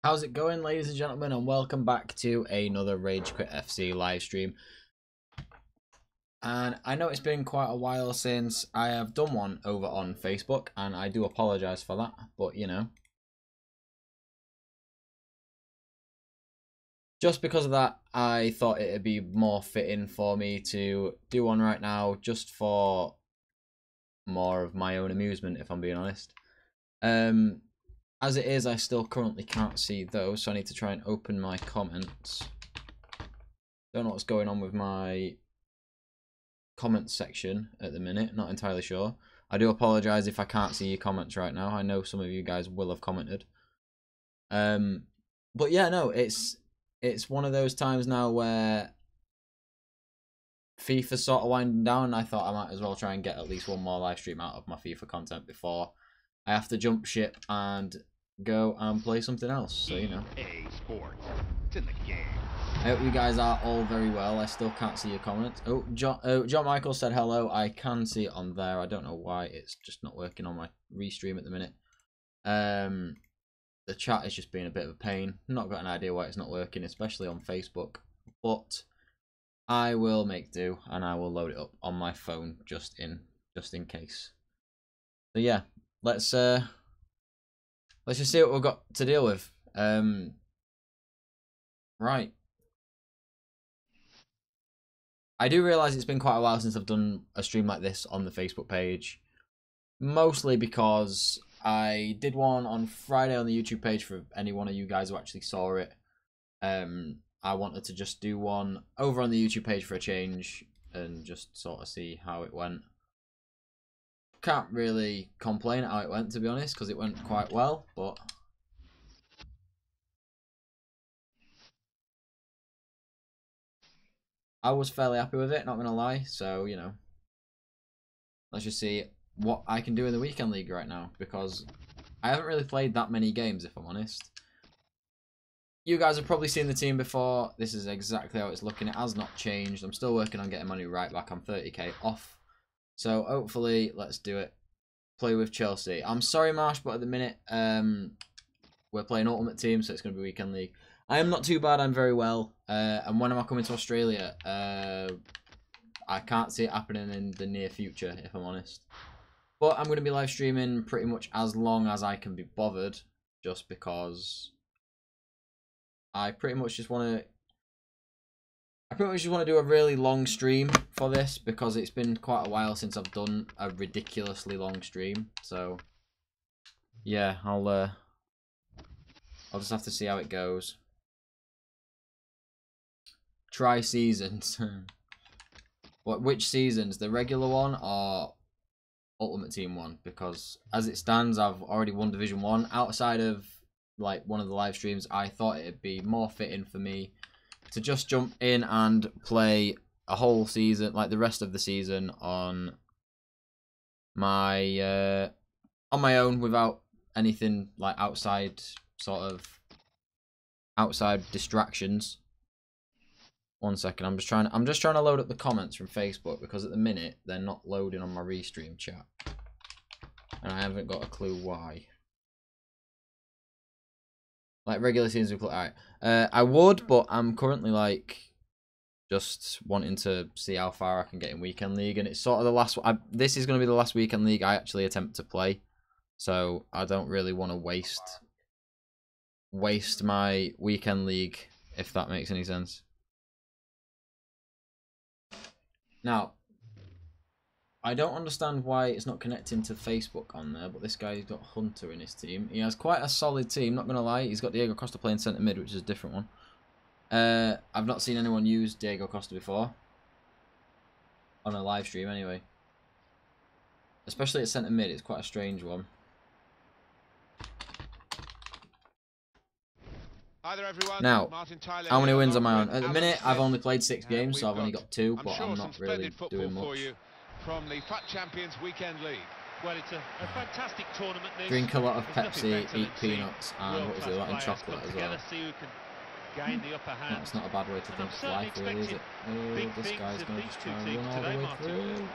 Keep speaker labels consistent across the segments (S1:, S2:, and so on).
S1: How's it going, ladies and gentlemen, and welcome back to another Ragequit FC live stream. And I know it's been quite a while since I have done one over on Facebook, and I do apologise for that, but you know. Just because of that, I thought it would be more fitting for me to do one right now, just for more of my own amusement, if I'm being honest. As it is, I still currently can't see those, so I need to try and open my comments. Don't know what's going on with my comments section at the minute, not entirely sure. I do apologise if I can't see your comments right now. I know some of you guys will have commented. But yeah, no, it's one of those times now where FIFA's sort of winding down, and I thought I might as well try and get at least one more live stream out of my FIFA content before I have to jump ship and go and play something else. So, you know.
S2: EA Sports. It's in the game.
S1: I hope you guys are all very well. I still can't see your comments. Oh, John Michael said hello. I can see it on there. I don't know why it's just not working on my restream at the minute. The chat is just being a bit of a pain. Not got an idea why it's not working, especially on Facebook. But I will make do, and I will load it up on my phone just in case. So yeah, let's just see what we've got to deal with. Right. I do realise it's been quite a while since I've done a stream like this on the Facebook page. Mostly because I did one on Friday on the YouTube page for any one of you guys who actually saw it. I wanted to just do one over on the YouTube page for a change and just sort of see how it went. Can't really complain how it went, to be honest, because it went quite well, but I was fairly happy with it, not gonna lie. So, you know, let's just see what I can do in the weekend league right now, because I haven't really played that many games, if I'm honest. You guys have probably seen the team before. This is exactly how it's looking. It has not changed. I'm still working on getting my new right back. I'm 30k off. So hopefully, let's do it. Play with Chelsea. I'm sorry, Marsh, but at the minute, we're playing Ultimate Team, so it's going to be weekend league. I am not too bad. I'm very well. And when am I coming to Australia? I can't see it happening in the near future, if I'm honest. But I'm going to be live streaming pretty much as long as I can be bothered, just because I pretty much just want to do a really long stream for this, because it's been quite a while since I've done a ridiculously long stream. So yeah, I'll just have to see how it goes. Try seasons. Which seasons? The regular one or Ultimate Team one? Because as it stands, I've already won Division 1. Outside of like one of the live streams, I thought it'd be more fitting for me to just jump in and play a whole season, like the rest of the season, on my own without anything like outside distractions. One second, I'm just trying to load up the comments from Facebook, because at the minute they're not loading on my restream chat, and I haven't got a clue why. Like regular seasons, we play. Alright, I would, but I'm currently like just wanting to see how far I can get in weekend league, and it's sort of the last. This is going to be the last weekend league I actually attempt to play, so I don't really want to waste my weekend league, if that makes any sense. Now, I don't understand why it's not connecting to Facebook on there, but this guy's got Hunter in his team. He has quite a solid team, not going to lie. He's got Diego Costa playing centre mid, which is a different one. I've not seen anyone use Diego Costa before. On a live stream, anyway. Especially at centre mid, it's quite a strange one. Now, how many wins am I on? At the minute, I've only played 6 games, so I've only got 2, but I'm not really doing much.
S2: From the FUT Champions Weekend League.
S3: Well, it's a fantastic tournament.
S1: Drink a lot of Pepsi, eat peanuts, and what was it, and chocolate as well. That's not a bad way to think of life, really, is it? Oh, this guy's going to just try and run all the way through.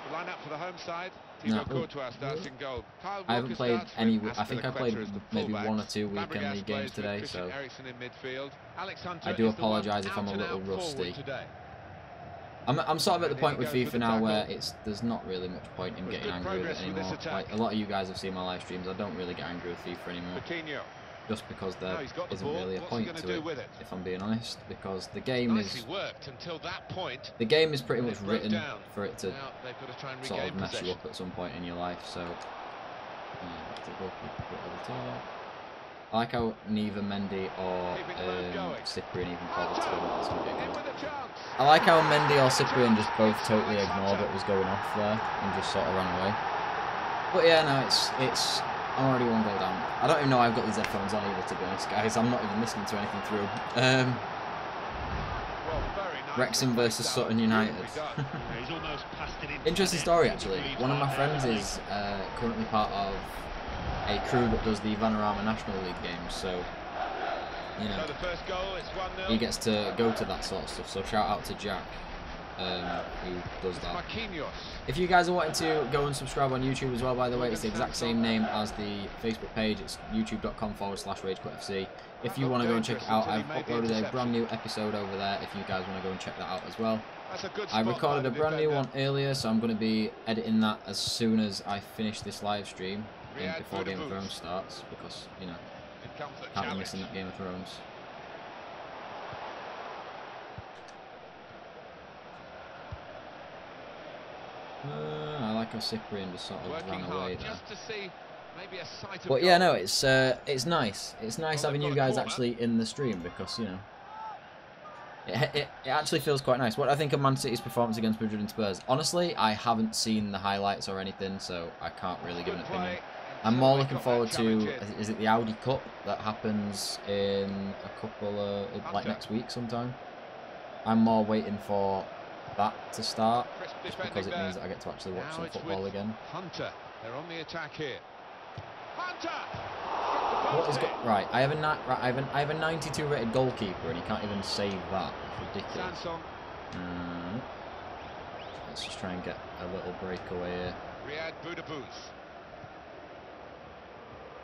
S2: The line-up for the home side.
S1: No.
S2: Courtois starts in goal. Kyle
S1: I haven't
S2: Walker
S1: played
S2: starts
S1: any.
S2: with
S1: I think I played
S2: Azpilicueta as the
S1: maybe
S2: fullback.
S1: 1 or 2 weekend
S2: Fabregas
S1: league games
S2: plays with
S1: today,
S2: Christian
S1: so
S2: Eriksen in midfield. Alex Hunter
S1: I do
S2: is the one
S1: apologise if I'm a
S2: out and
S1: little
S2: out
S1: rusty.
S2: forward today.
S1: I'm sort of at the
S2: And
S1: point
S2: here
S1: with
S2: he goes
S1: FIFA
S2: with the
S1: now where
S2: tackle.
S1: there's not really much point in
S2: With
S1: getting
S2: good
S1: angry with it
S2: progress with this
S1: anymore.
S2: attack.
S1: Like a lot of you guys have seen my live streams, I don't really get angry with FIFA anymore.
S2: Coutinho.
S1: Just because there
S2: No, he's got the
S1: isn't
S2: ball.
S1: really a
S2: What's he
S1: point
S2: gonna
S1: to
S2: do
S1: it,
S2: with it?
S1: if I'm being honest, because the game
S2: Nicely
S1: is
S2: worked until that point.
S1: the game is pretty much
S2: They broke
S1: written
S2: down.
S1: for it to
S2: Now they've got to try and
S1: sort
S2: regain
S1: of mess
S2: possession.
S1: you up at some point in your life. So to go over the top. I like how neither Mendy or Cyprian even bothered to go into some big
S2: In
S1: one.
S2: with a chance.
S1: I like how Mendy or Cyprian just both totally ignored what was going off there and just sort of ran away. But yeah, no, it's I'm already 1 goal down. I don't even know I've got these headphones on either, to be honest, guys. I'm not even listening to anything through.
S2: Well, very nice.
S1: Wrexham versus Sutton United.
S3: He's almost passed it into
S1: Interesting
S3: the
S1: story,
S3: net.
S1: actually. One of my friends is currently part of a crew that does the Vanarama National League games, so you know
S2: So the first goal is 1-0.
S1: he gets to go to that sort of stuff. So shout out to Jack, who does that.
S2: Marquinhos.
S1: If you guys are wanting to go and subscribe on YouTube as well, by the way, it's the exact same name as the Facebook page. It's youtube.com/RageQuitFC. If you want to go and check it out, I've uploaded a brand new episode over there if you guys want to go and check that out as well.
S2: That's a good
S1: I
S2: spot by
S1: recorded
S2: the
S1: a brand new
S2: defender.
S1: one earlier, so I'm going to be editing that as soon as I finish this live stream
S2: Riyad
S1: before Game of
S2: Boudebouz.
S1: Thrones starts, because, you know,
S2: In comes the
S1: can't be
S2: challenge.
S1: missing that Game of Thrones. I like how Cyprian just sort of
S2: Working
S1: ran away
S2: hard
S1: there.
S2: just to see maybe a sight of
S1: But yeah,
S2: goal.
S1: no, it's nice. It's nice
S2: Well,
S1: having
S2: they've
S1: you
S2: got a
S1: guys
S2: corner.
S1: actually in the stream because, you know, it actually feels quite nice. What I think of Man City's performance against Madrid and Spurs, honestly, I haven't seen the highlights or anything, so I can't really give an
S2: Good
S1: opinion.
S2: play
S1: I'm
S2: until
S1: more
S2: they
S1: looking
S2: got that
S1: forward
S2: challenge
S1: to,
S2: in.
S1: is it the Audi Cup that happens in a couple of, like
S2: Hunter.
S1: next week sometime? I'm more waiting for that to start,
S2: Crisp
S1: just
S2: defending
S1: because it
S2: there.
S1: means that I get to actually watch
S2: Now
S1: some
S2: it's
S1: football
S2: with
S1: again.
S2: Hunter. They're on the attack here. Hunter!
S1: What is right? I have a 92 rated goalkeeper, and he can't even save that. It's ridiculous.
S2: Sanson.
S1: Let's just try and get a little breakaway here.
S2: Riyad Boudebouz.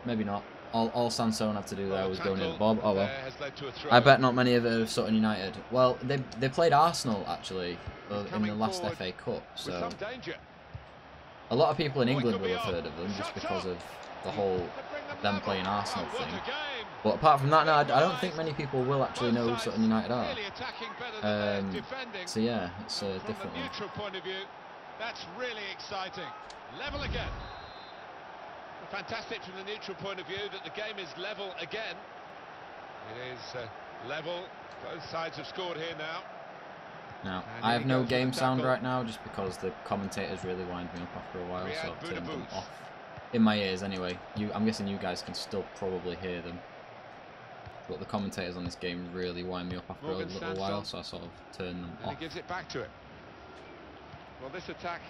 S1: Maybe not. All Sanson had to do there
S2: Well,
S1: was go near the
S2: tackle
S1: ball. Oh well.
S2: there has led to a throw.
S1: I bet not many of them have Sutton United. Well, they played Arsenal actually in the
S2: Coming
S1: last
S2: forward
S1: FA Cup,
S2: with
S1: so
S2: some danger.
S1: a lot of people in
S2: Oh, it
S1: England
S2: could
S1: will
S2: be
S1: have
S2: on.
S1: heard of them just
S2: Shot
S1: because
S2: on.
S1: of the whole
S2: To bring them
S1: them
S2: level.
S1: playing Arsenal
S2: Oh, what
S1: thing.
S2: a game.
S1: But apart from that, no, I don't think
S2: Both
S1: many people will actually know who
S2: sides
S1: Sutton United are.
S2: really attacking better than they're defending.
S1: So yeah, it's a
S2: From
S1: different
S2: the
S1: one.
S2: neutral point of view, that's really exciting. Level again. Fantastic from the neutral point of view that the game is level again. It is level. Both sides have scored here now.
S1: Now,
S2: And
S1: I
S2: here
S1: have
S2: he
S1: no
S2: goes with
S1: game
S2: the
S1: sound
S2: tackle.
S1: right now just because the commentators really wind me up after a while, so
S2: Riyad
S1: I've turned them
S2: Boudebouz.
S1: off. In my ears anyway. I'm guessing you guys can still probably hear them. But the commentators on this game really wind me up after
S2: Morgan
S1: a little
S2: Sanson.
S1: while, so I sort of turn them
S2: And
S1: off.
S2: he gives it back to him. Well, this attack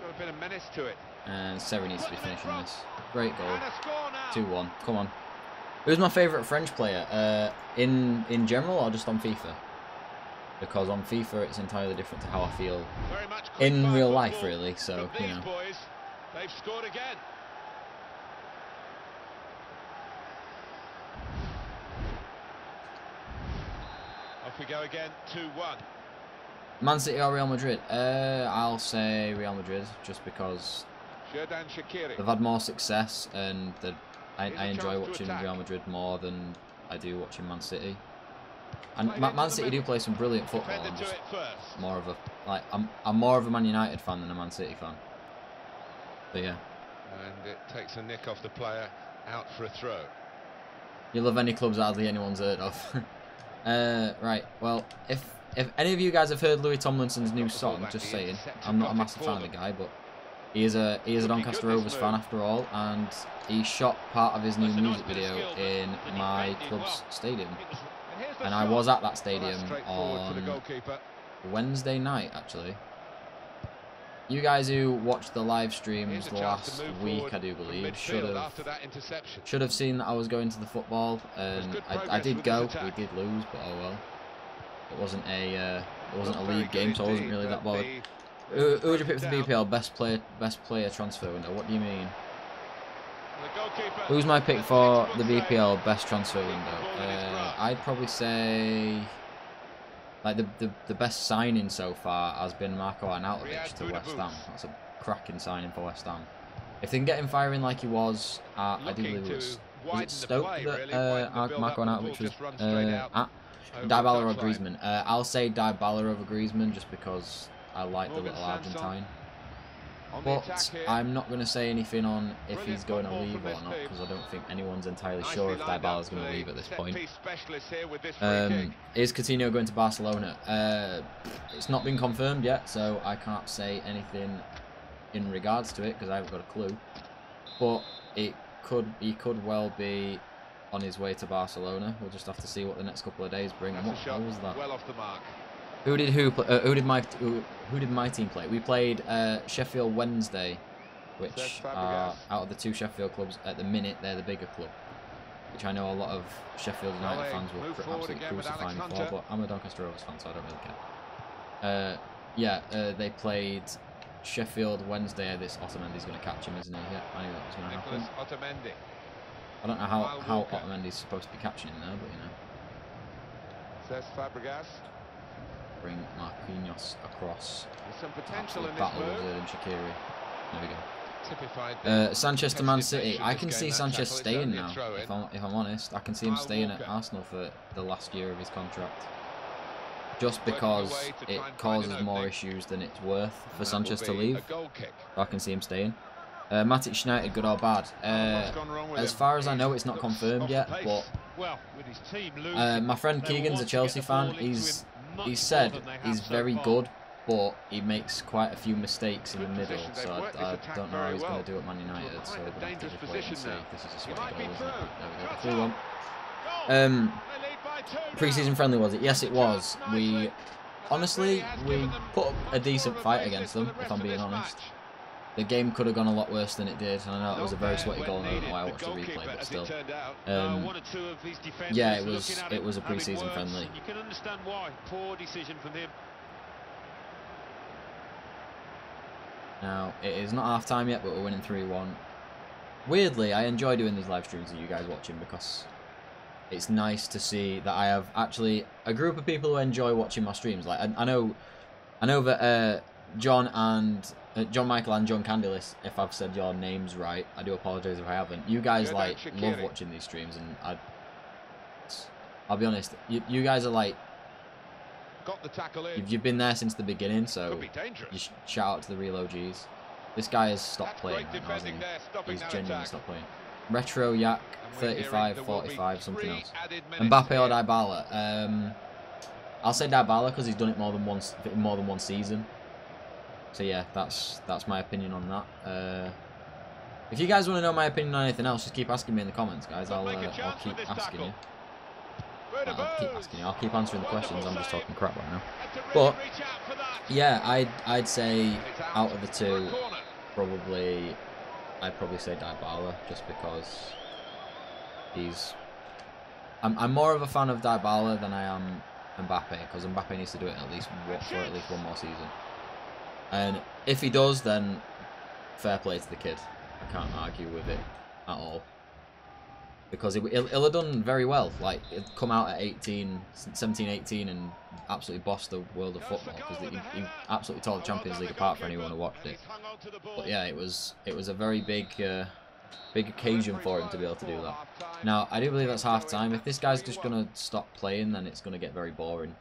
S2: got a bit of menace to it.
S1: And Seri needs to be finishing this. Great goal.
S2: And a score now.
S1: 2-1. Come on. Who's my favourite French player? In general or just on FIFA? Because on FIFA it's entirely different to how I feel
S2: Very much quick
S1: in
S2: fire
S1: real life,
S2: football
S1: really. So,
S2: from
S1: you
S2: these
S1: know.
S2: boys. They've scored again. Off we go again, 2-1.
S1: Man City or Real Madrid? I'll say Real Madrid, just because
S2: Xherdan Shaqiri.
S1: they've had more success and I
S2: Here's a
S1: enjoy
S2: chance to
S1: watching
S2: attack.
S1: Real Madrid more than I do watching Man City. And
S2: Played
S1: Man
S2: into the
S1: City do
S2: middle.
S1: play some brilliant football.
S2: Defended
S1: I'm
S2: to
S1: just
S2: it first.
S1: more of a I'm more of a Man United fan than a Man City fan. But yeah,
S2: And it takes a nick off the player, out for a throw.
S1: you love any clubs that hardly anyone's heard of. Right. Well, if any of you guys have heard Louis Tomlinson's new
S2: Got the ball
S1: song,
S2: back,
S1: just
S2: the
S1: saying,
S2: interceptor
S1: I'm not a
S2: got it
S1: massive
S2: for
S1: fan of the
S2: them.
S1: guy, but he is a
S2: Could be
S1: Doncaster
S2: good, this
S1: Rovers fan
S2: move.
S1: after all, and he shot part of his new
S3: Well, it's a nice
S1: music
S3: bit of
S1: video
S3: skill, but
S1: in
S3: the
S1: my
S3: defending
S1: club's
S3: well.
S1: stadium,
S2: And here's the
S1: and I
S2: shot.
S1: was at that
S2: Well,
S1: stadium
S2: that's straightforward for the
S1: on
S2: goalkeeper.
S1: Wednesday night, actually. You guys who watched the live streams
S2: Here's a
S1: the
S2: chance to
S1: last
S2: move
S1: week,
S2: forward
S1: I do
S2: from
S1: believe,
S2: midfield after that interception.
S1: should have seen that I was going to the football, and
S2: good
S1: I
S2: progress
S1: did
S2: with
S1: go.
S2: this attack.
S1: We did lose, but oh well. It wasn't a
S2: Not very
S1: league game,
S2: good
S1: so I wasn't
S2: indeed,
S1: really that
S2: but
S1: bothered.
S2: the
S1: Who would you pick for the BPL best player transfer window? What do you mean? Who's my pick for the BPL best transfer window? I'd probably say like the best signing so far has been Marko Arnautovic to West Ham. That's a cracking signing for West Ham. If they can get him firing like he was at, I do believe was it Stoke that Marko Arnautovic was at? Dybala or Griezmann? I'll say Dybala over Griezmann just because I like the little Argentine. But I'm not going to say anything on if he's going to leave or not, because I don't think anyone's entirely sure if Dybala's going to leave at this point. Is Coutinho going to Barcelona? It's not been confirmed yet, so I can't say anything in regards to it because I haven't got a clue. But he could well be on his way to Barcelona. We'll just have to see what the next couple of days bring. And what was that?
S2: Well off the mark.
S1: Who did my team play? We played Sheffield Wednesday, which are out of the two Sheffield clubs at the minute, they're the bigger club, which I know a lot of Sheffield United fans will absolutely crucify me for, but I'm a Doncaster Rovers fan, so I don't really care. They played Sheffield Wednesday. This Otamendi's going to catch him, isn't he? Yeah, I knew that was going to happen. I don't know how Otamendi's supposed to be catching him there, but you know.
S2: Says Fabregas.
S1: Bring Marquinhos across.
S2: There's some potential in this
S1: battle
S2: move.
S1: and Shaqiri. There we go.
S2: Typified
S1: Sanchez to Man City. I can see Sanchez staying now. If I'm honest, I can see him staying at Arsenal for the last year of his contract. Just because it causes more issues than it's worth for Sanchez to leave. I can see him staying. Matic United, good or bad? As far as I know, it's not confirmed yet. But my friend Keegan's a Chelsea fan. He said he's very good, but he makes quite a few mistakes in the middle, so I don't know how he's going to do at Man United, so we're going to have to just wait and see. This is a sweaty goal, isn't it? There we go, 3-1. Pre-season friendly, was it? Yes, it was. Honestly, we put up a decent fight against them, if I'm being honest. The game could have gone a lot worse than it did, and I know it was a very sweaty goal, and I don't know why I watched the replay, but still. Yeah, it was a pre-season friendly.
S3: You can understand why. Poor decision from him.
S1: Now, it is not half-time yet, but we're winning 3-1. Weirdly, I enjoy doing these live streams with you guys watching because it's nice to see that I have actually a group of people who enjoy watching my streams. Like I know that John Michael and John Candilis, if I've said your names right, I do apologise if I haven't. You guys like love watching these streams, and I'll be honest, you guys are like,
S2: got the tackle in.
S1: You've been there since the beginning, so you shout out to the real OGs. This guy has stopped playing right now, hasn't he? He's genuinely stopped playing. Retro Yak, 35, 45, something else. Mbappe or Dybala? I'll say Dybala because he's done it more than one season. So yeah, that's my opinion on that. If you guys want to know my opinion on anything else, just keep asking me in the comments, guys. I'll keep asking you. I'll keep answering the questions. I'm just talking crap right now. But yeah, I'd say out of the two, I'd probably say Dybala, just because I'm more of a fan of Dybala than I am Mbappe, because Mbappe needs to do it for at least one more season. And if he does, then fair play to the kid. I can't argue with it at all. Because he'll have done very well. Like, he'll come out at 17, 18 and absolutely boss the world of football. Because he absolutely tore the Champions League apart for anyone who watched it. But yeah, it was a very big occasion for him to be able to do that. Now, I do believe that's half-time. If this guy's just going to stop playing, then it's going to get very boring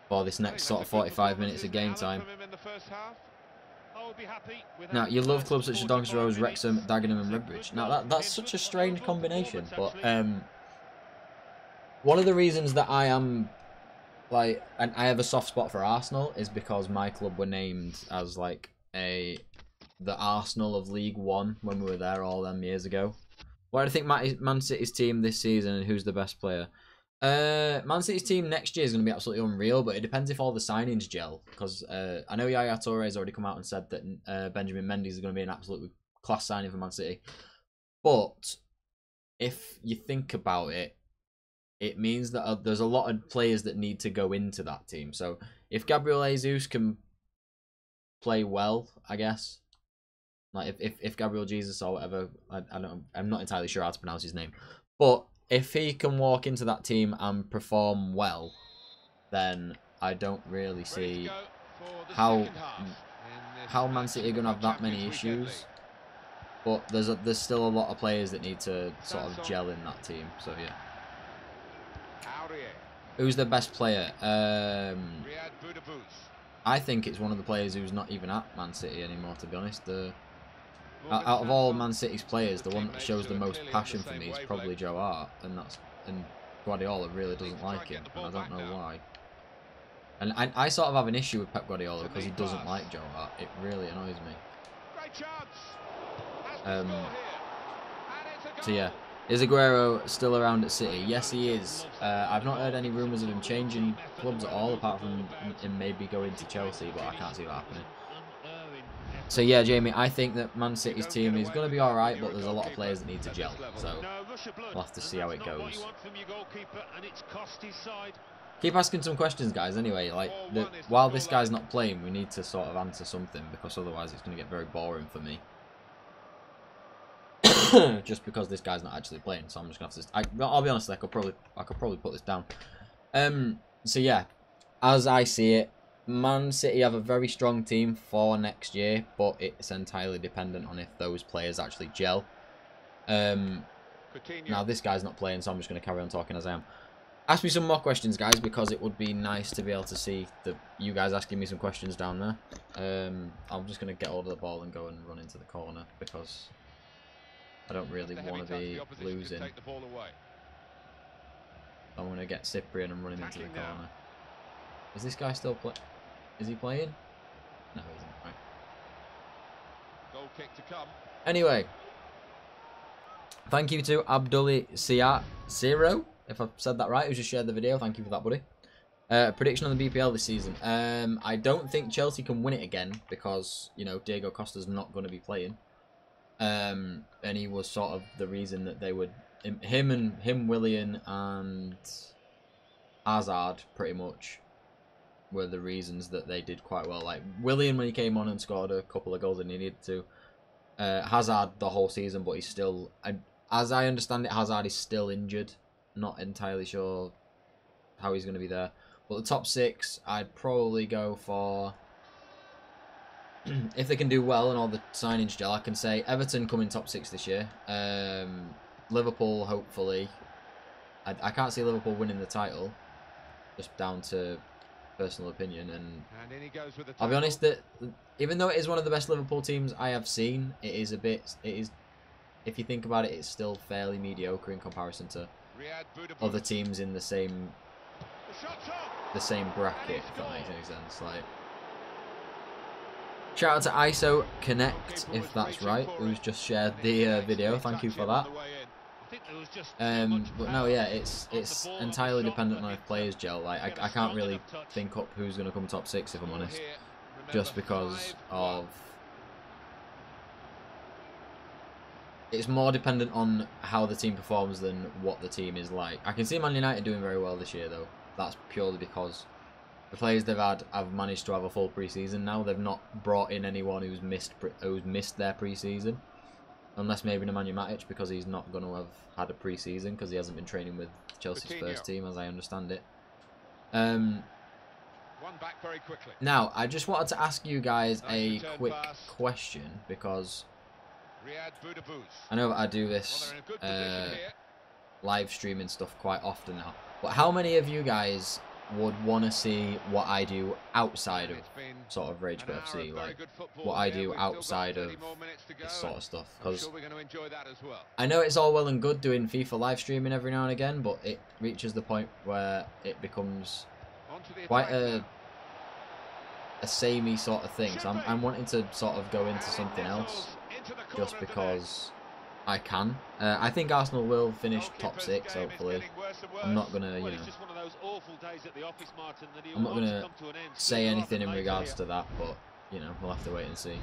S1: for this next sort of 45 minutes of game time. Now, you love clubs such as Doncaster Rovers, Wrexham, Dagenham and Redbridge. Now, that's such a strange combination, but one of the reasons that I am, like, and I have a soft spot for Arsenal is because my club were named as, like, the Arsenal of League One when we were there all them years ago. What do you think Man City's team this season, and who's the best player? Man City's team next year is going to be absolutely unreal, but it depends if all the signings gel. Because I know Yaya Toure has already come out and said that Benjamin Mendy is going to be an absolutely class signing for Man City. But if you think about it, it means that there's a lot of players that need to go into that team. So if Gabriel Jesus can play well, I guess. Like if Gabriel Jesus or whatever, I'm not entirely sure how to pronounce his name, but if he can walk into that team and perform well, then I don't really see how Man City are gonna have that many issues. But there's still a lot of players that need to sort of gel in that team. So yeah. Who's the best player? I think it's one of the players who's not even at Man City anymore, to be honest. Out of all Man City's players, the one that shows the most passion for me is probably Joe Hart, and Guardiola really doesn't like him, and I don't know why. And I sort of have an issue with Pep Guardiola because he doesn't like Joe Hart. It really annoys me. So yeah, is Aguero still around at City? Yes, he is. I've not heard any rumours of him changing clubs at all, apart from him maybe going to Chelsea, but I can't see that happening. So yeah, Jamie, I think that Man City's team is going to be alright, but there's a lot of players that need to gel. So we'll have to see how it goes. Keep asking some questions, guys. Anyway, like while this guy's not playing, we need to sort of answer something, because otherwise it's going to get very boring for me. Just because this guy's not actually playing, so I'm just gonna have to. I'll be honest, I could probably put this down. So yeah, as I see it, Man City have a very strong team for next year, but it's entirely dependent on if those players actually gel. Now this guy's not playing, so I'm just gonna carry on talking as I am. Ask me some more questions, guys, because it would be nice to be able to see you guys asking me some questions down there. I'm just gonna get hold of the ball and go and run into the corner because I don't really want to be losing. I'm going to get Cyprian and run him into the corner. Is this guy still playing? Is he playing? No, he isn't. Right.
S2: Goal kick to come.
S1: Anyway, thank you to Abdulli Zero, if I've said that right, who just shared the video. Thank you for that, buddy. Prediction on the BPL this season. I don't think Chelsea can win it again because, you know, Diego Costa's not going to be playing. And he was sort of the reason that they would him, Willian and Hazard pretty much were the reasons that they did quite well. Like Willian when he came on and scored a couple of goals and he needed to. Hazard the whole season, but he's still, as I understand it, Hazard is still injured. Not entirely sure how he's going to be there. But the top six, I'd probably go for. If they can do well and all the signings gel, I can say Everton come in top 6 this year. Liverpool, hopefully. I can't see Liverpool winning the title, just down to personal opinion. And I'll be honest that even though it is one of the best Liverpool teams I have seen, it is, if you think about it, it's still fairly mediocre in comparison to other teams in the same bracket. If that makes any sense, like. Shout out to ISO Connect, if that's right, who's just shared the video. Thank you for that. But no, yeah, it's entirely dependent on if players gel. Like I can't really think up who's going to come top 6 if I'm honest, just because of it's more dependent on how the team performs than what the team is like. I can see Man United doing very well this year though. That's purely because the players they've had have managed to have a full pre-season now. They've not brought in anyone who's missed their pre-season, unless maybe Nemanja Matic, because he's not going to have had a pre-season because he hasn't been training with Chelsea's first team, as I understand it.
S2: One back very quickly.
S1: Now, I just wanted to ask you guys a quick question because I know that I do this live streaming stuff quite often now, but how many of you guys would want to see what I do outside of sort of Ragequit FC, like what I do outside of this sort of stuff? Because I know it's all well and good doing FIFA live streaming every now and again, but it reaches the point where it becomes quite a samey sort of thing. So I'm wanting to sort of go into something else just because I can. I think Arsenal will finish top 6, hopefully. I'm not gonna, you know, I'm not gonna say anything in regards to that, but you know, we'll have to wait and see.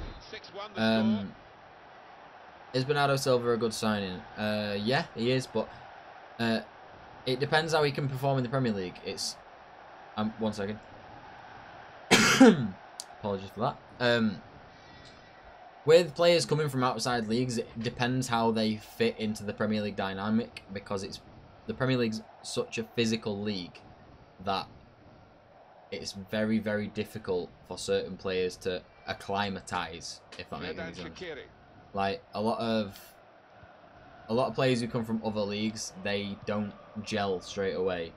S1: Is Bernardo Silva a good signing? Yeah, he is, but it depends how he can perform in the Premier League. It's one second. Apologies for that. With players coming from outside leagues, it depends how they fit into the Premier League dynamic, because the Premier League's such a physical league that it's very, very difficult for certain players to acclimatise, if that makes any sense. Like a lot of players who come from other leagues, they don't gel straight away,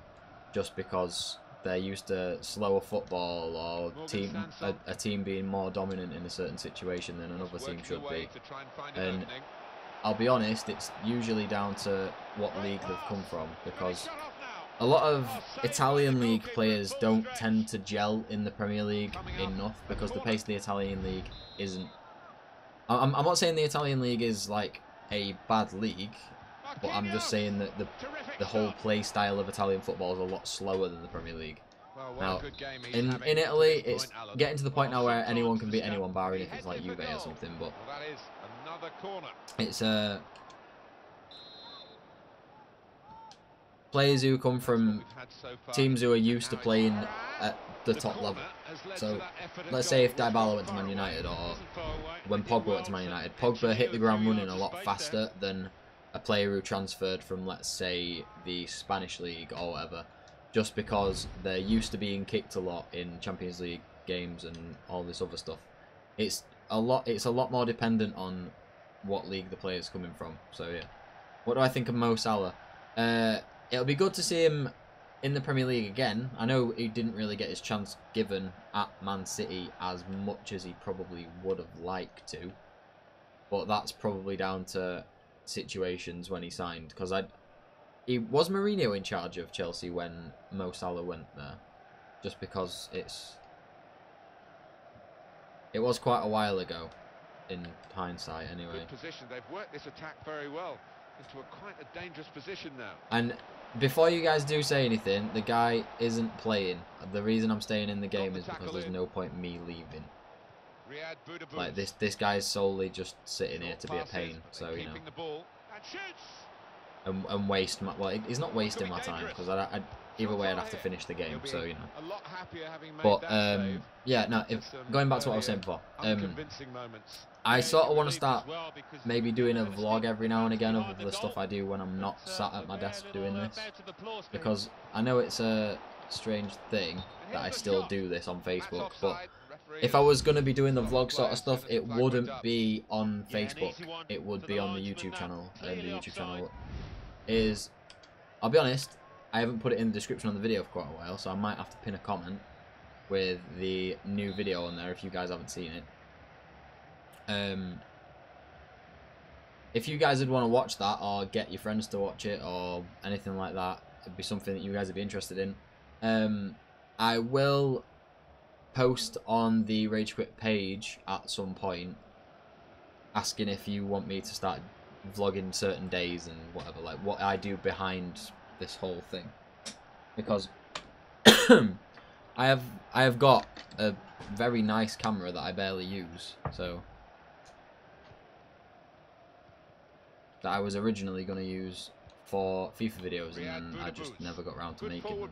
S1: just because they're used to slower football or a team being more dominant in a certain situation than another team should be. And I'll be honest, it's usually down to what league they've come from, because a lot of Italian league players don't tend to gel in the Premier League enough, because the pace of the Italian league isn't... I'm not saying the Italian league is like a bad league, but I'm just saying that the whole play style of Italian football is a lot slower than the Premier League. Now, in Italy, it's getting to the point now where anyone can beat anyone, barring if it's like Juve or something, but it's players who come from teams who are used to playing at the top level. So, let's say if Dybala went to Man United, or when Pogba went to Man United, Pogba hit the ground running a lot faster than a player who transferred from, let's say, the Spanish league or whatever, just because they're used to being kicked a lot in Champions League games and all this other stuff. It's a lot more dependent on what league the player's coming from. So yeah, what do I think of Mo Salah? It'll be good to see him in the Premier League again. I know he didn't really get his chance given at Man City as much as he probably would have liked to, but that's probably down to situations when he signed, because he was Mourinho in charge of Chelsea when Mo Salah went there, just because it was quite a while ago in hindsight anyway.
S2: Good position. They've worked this attack very well into quite a dangerous position now.
S1: And before you guys do say anything, the guy isn't playing. The reason I'm staying in the game is because there's no point in me leaving. Like this guy's solely just sitting here to be a pain, so you know, and waste my, well, he's not wasting my time, because either way I'd have to finish the game, so you know. But yeah, no, going back to what I was saying before, I sort of want to start maybe doing a vlog every now and again of the stuff I do when I'm not sat at my desk doing this, because I know it's a strange thing that I still do this on Facebook, but if I was going to be doing the vlog sort of stuff, it wouldn't be on Facebook, it would be on the YouTube channel. And the YouTube channel is, I'll be honest, I haven't put it in the description on the video for quite a while, so I might have to pin a comment with the new video on there if you guys haven't seen it. If you guys would want to watch that, or get your friends to watch it, or anything like that, it'd be something that you guys would be interested in. I will post on the Ragequit page at some point asking if you want me to start vlogging certain days and whatever, like what I do behind this whole thing, because I have got a very nice camera that I barely use, so that I was originally going to use for FIFA videos, and then I just never got around to making them.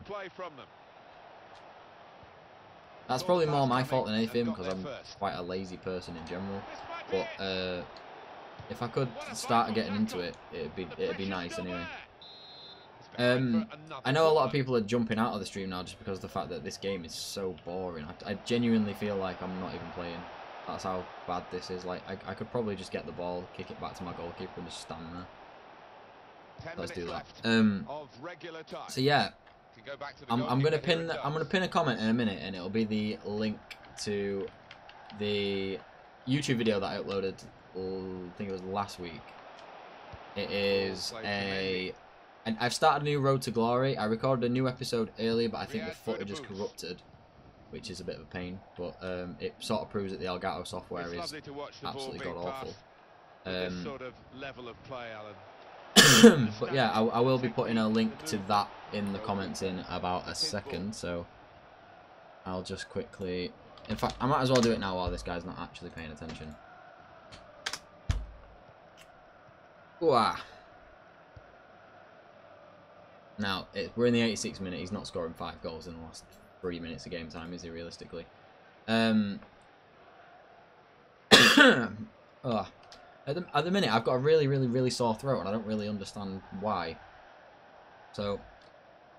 S1: That's probably more my fault than anything, because I'm quite a lazy person in general. But if I could start getting into it, it'd be nice anyway. I know a lot of people are jumping out of the stream now just because of the fact that this game is so boring. I genuinely feel like I'm not even playing. That's how bad this is. Like I could probably just get the ball, kick it back to my goalkeeper, and just stand there. Let's do that. So yeah. I'm gonna pin a comment in a minute, and it'll be the link to the YouTube video that I uploaded. I think it was last week. It is and I've started a new Road to Glory. I recorded a new episode earlier, but I think the footage is corrupted, which is a bit of a pain. But it sort of proves that the Elgato software is absolutely god awful. But yeah, I will be putting a link to that in the comments in about a second, so I'll just quickly... In fact, I might as well do it now while this guy's not actually paying attention. Ooh-ah. Now, we're in the 86th minute, he's not scoring 5 goals in the last 3 minutes of game time, is he, realistically? Ugh. At the minute, I've got a really sore throat, and I don't really understand why. So,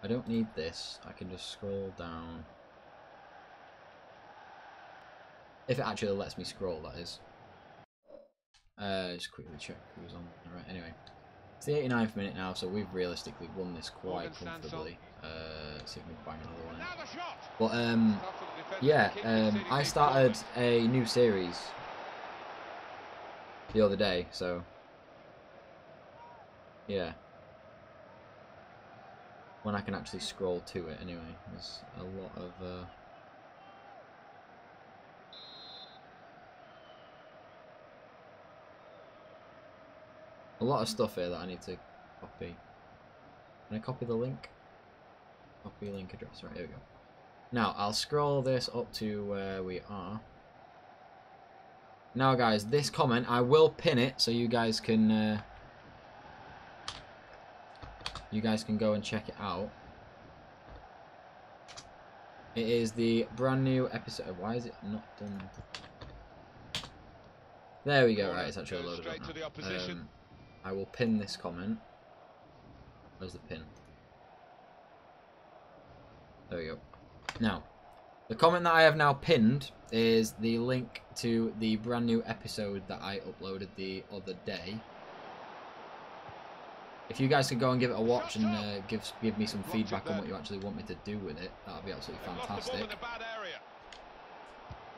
S1: I don't need this. I can just scroll down. If it actually lets me scroll, that is. Just quickly check who's on. Alright, anyway. It's the 89th minute now, so we've realistically won this quite comfortably. See if we can bang another one in. But, yeah, I started a new series the other day, so yeah. When I can actually scroll to it anyway. There's a lot of stuff here that I need to copy. Can I copy the link? Copy link address. Right, here we go. Now, I'll scroll this up to where we are. Now, guys, this comment, I will pin it so you guys can go and check it out. It is the brand new episode. Why is it not done? There we go. Right, it's actually loaded up now. I will pin this comment. Where's the pin? There we go. Now, the comment that I have now pinned is the link to the brand new episode that I uploaded the other day. If you guys could go and give it a watch and give me some feedback on what you actually want me to do with it, that would be absolutely fantastic.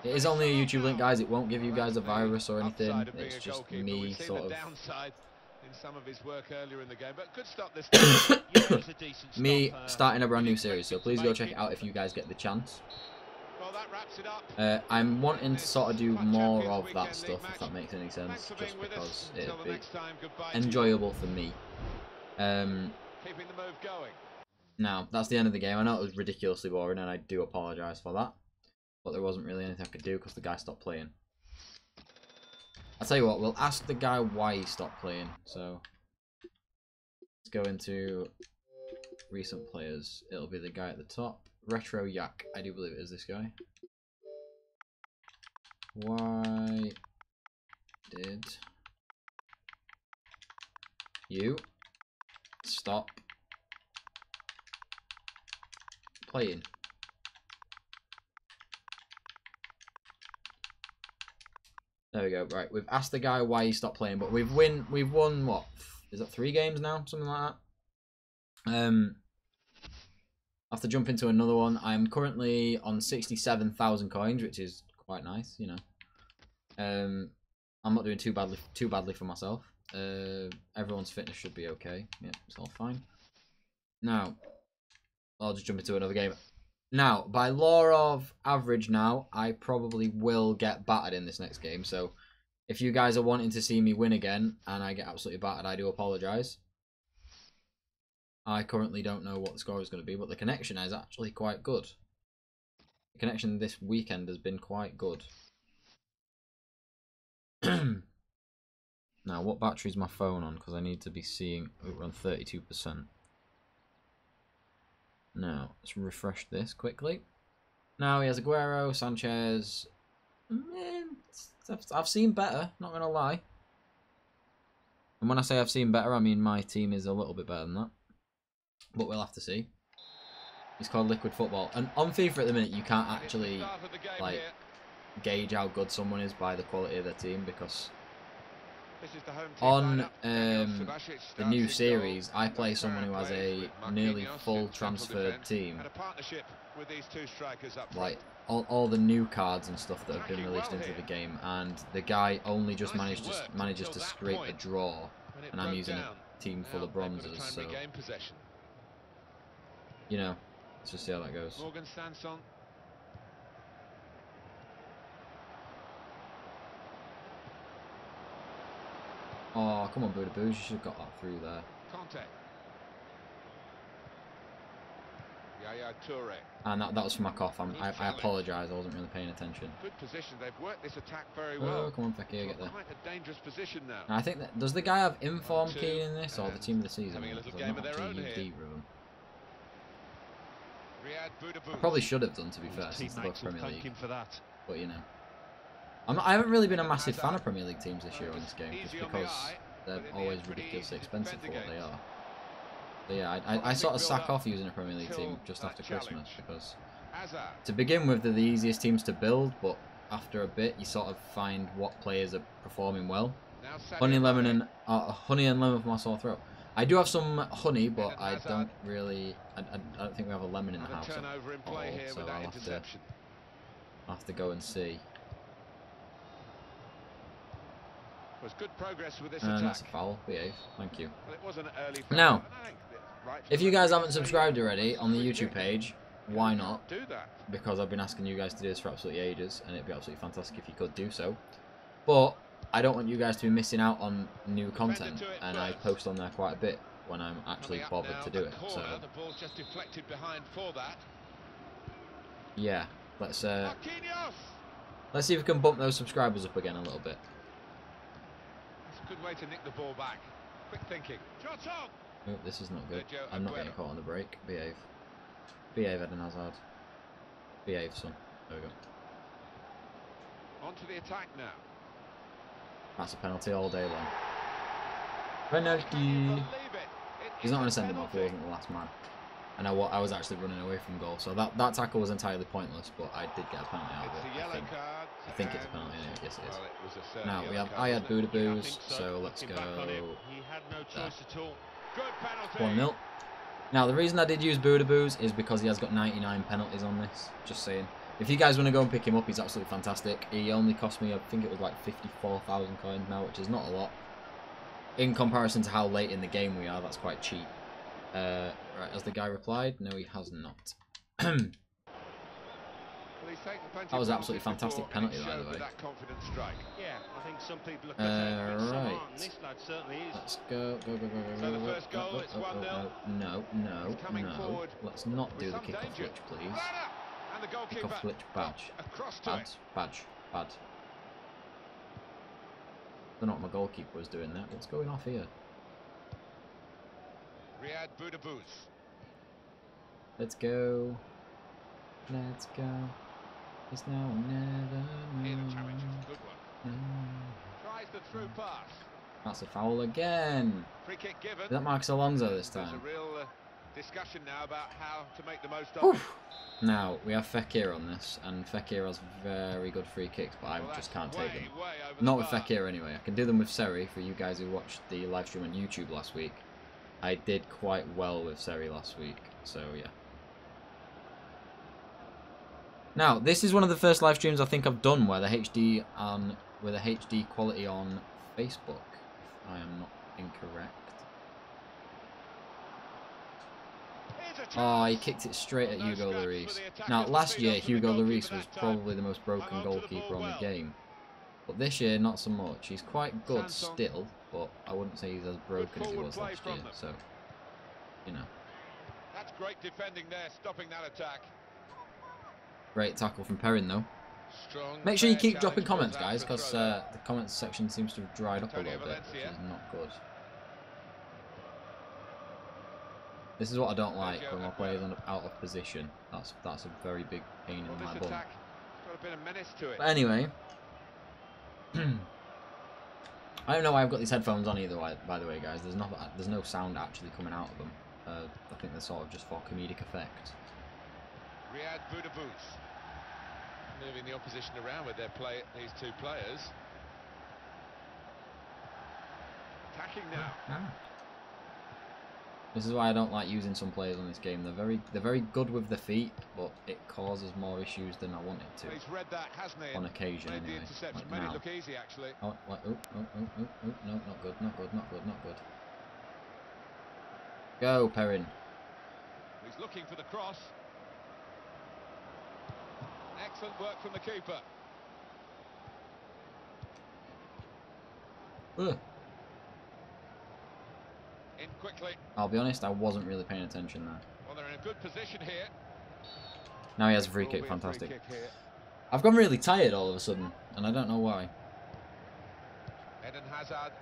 S1: It is only a YouTube link, guys. It won't give you guys a virus or anything. It's just me sort of me starting a brand new series. So please go check it out if you guys get the chance. I'm wanting to sort of do more of that stuff, if that makes any sense, just because it'd be enjoyable for me. Now, that's the end of the game. I know it was ridiculously boring, and I do apologise for that. But there wasn't really anything I could do because the guy stopped playing. I'll tell you what, we'll ask the guy why he stopped playing. So, let's go into recent players. It'll be the guy at the top. Retro Yak. I do believe it is this guy. Why did you stop playing? There we go. Right, we've asked the guy why he stopped playing, but we've won what? Is that 3 games now? Something like that. I have to jump into another one. I'm currently on 67,000 coins, which is quite nice, you know. I'm not doing too badly for myself. Everyone's fitness should be okay. Yeah, it's all fine. Now, I'll just jump into another game. Now, by law of average now, I probably will get battered in this next game. So, if you guys are wanting to see me win again, and I get absolutely battered, I do apologise. I currently don't know what the score is going to be, but the connection is actually quite good. The connection this weekend has been quite good. Now, what battery is my phone on? Because I need to be seeing... Oh, we're on 32%. Now, let's refresh this quickly. Now he has Aguero, Sanchez. I've seen better, not going to lie. And when I say I've seen better, I mean my team is a little bit better than that. But we'll have to see. It's called Liquid Football. And on FIFA at the minute, you can't actually like gauge how good someone is by the quality of their team, because on the new series, I play someone who has a nearly full transferred team. Like all the new cards and stuff that have been released into the game, and the guy only just manages to scrape a draw, and I'm using a team full of bronzes, so you know, let's just see how that goes. Oh, come on, Buddha Boos, you should have got that through there. And that was for my cough. I apologise, I wasn't really paying attention.
S2: Good position. They've worked this attack very well.
S1: Oh, come on, Fekir, get there.
S2: Quite a dangerous position now.
S1: And I think that, does the guy have inform key in this, or the team of the season?
S2: Having a little game of their own here.
S1: I probably should have done, to be fair, since the Premier League.
S3: For that.
S1: But you know. I haven't really been a massive fan of Premier League teams this year on this game, just because they're always ridiculously expensive for what they are. So yeah, I sort of sack off using a Premier League team just after Christmas, because to begin with they're the easiest teams to build, but after a bit you sort of find what players are performing well. Honey and lemon for my sore throat. I do have some honey, but I don't really. I don't think we have a lemon in the house at all, so I'll have to go and see.
S2: Was good progress with this
S1: And
S2: attack.
S1: that's a foul. Behave. Thank you.
S2: Well, it was an early foul.
S1: Now, if you guys haven't subscribed already on the YouTube page, why not?
S2: Do that.
S1: Because I've been asking you guys to do this for absolutely ages, and it'd be absolutely fantastic if you could do so. But I don't want you guys to be missing out on new content, and I post on there quite a bit when I'm actually bothered to do it. So
S2: the ball's just deflected behind for that.
S1: yeah, let's see if we can bump those subscribers up again a little bit.
S2: It's a good way to nick the ball back. Quick thinking. Shot on.
S1: Oh, this is not good. I'm not getting caught on the break. Behave. Behave, Eden Hazard. Behave, son. There we go.
S2: On to the attack now.
S1: That's a penalty all day long. Penalty! He's not going to send him off, he wasn't the last man. And I was actually running away from goal, so that tackle was entirely pointless, but I did get a penalty out of it. I think it's a penalty, yes it is. Now, we have I had Boodaboos, so let's go. 1-0. Now, the reason I did use Boodaboos is because he has got 99 penalties on this, just saying. If you guys want to go and pick him up, he's absolutely fantastic. He only cost me, I think it was like 54,000 coins now, which is not a lot. In comparison to how late in the game we are, that's quite cheap. Right, has the guy replied? No, he has not. That was absolutely fantastic penalty, by the way.
S3: Yeah, I think some people are right. This lad certainly is.
S1: Let's go. Go. No. Let's not do the kick-off glitch, please. Kick-off glitch badge. Badge. I don't know what my goalkeeper was doing there. What's going off here? Let's go. Let's go. It's now or never.
S2: Tries the through pass.
S1: That's a foul again.
S2: Free kick given.
S1: Is that Marcus Alonso this time?
S2: There's a real discussion now about how to make the most of it.
S1: Now, we have Fekir on this, and Fekir has very good free kicks, but I just can't take them. Not with Fekir anyway. I can do them with Seri, for you guys who watched the live stream on YouTube last week. I did quite well with Seri last week, so yeah. Now, this is one of the first live streams I think I've done where the HD with a HD quality on Facebook, if I am not incorrect. Oh, he kicked it straight at Hugo Lloris. Now, last year, Hugo Lloris was probably the most broken goalkeeper on the game. But this year, not so much. He's quite good still, but I wouldn't say he's as broken as he was last year. So, you know.
S2: That's great defending there, stopping that attack.
S1: Great tackle from Perrin, though. Make sure you keep dropping comments, guys, because the comments section seems to have dried up a little bit, which is not good. This is what I don't like when my players are out of position. That's a very big pain in my bum. But anyway, I don't know why I've got these headphones on either. By the way, guys, there's no sound actually coming out of them. I think they're sort of just for comedic effect.
S2: Moving the opposition around with these two players. Attacking now.
S1: This is why I don't like using some players on this game. They're very good with the feet, but it causes more issues than I want it to.
S2: He's read that, hasn't he?
S1: On occasion, anyway. Like
S2: made
S1: now.
S2: It look easy, actually.
S1: Oh, like, no, not good. Go, Perrin.
S2: He's looking for the cross. Excellent work from the keeper.
S1: Ugh.
S2: In quickly.
S1: I'll be honest, I wasn't really paying attention there.
S2: Well, they're in a good position here.
S1: Now he has a free kick, fantastic. I've gone really tired all of a sudden, and I don't know why.
S2: Eden Hazard.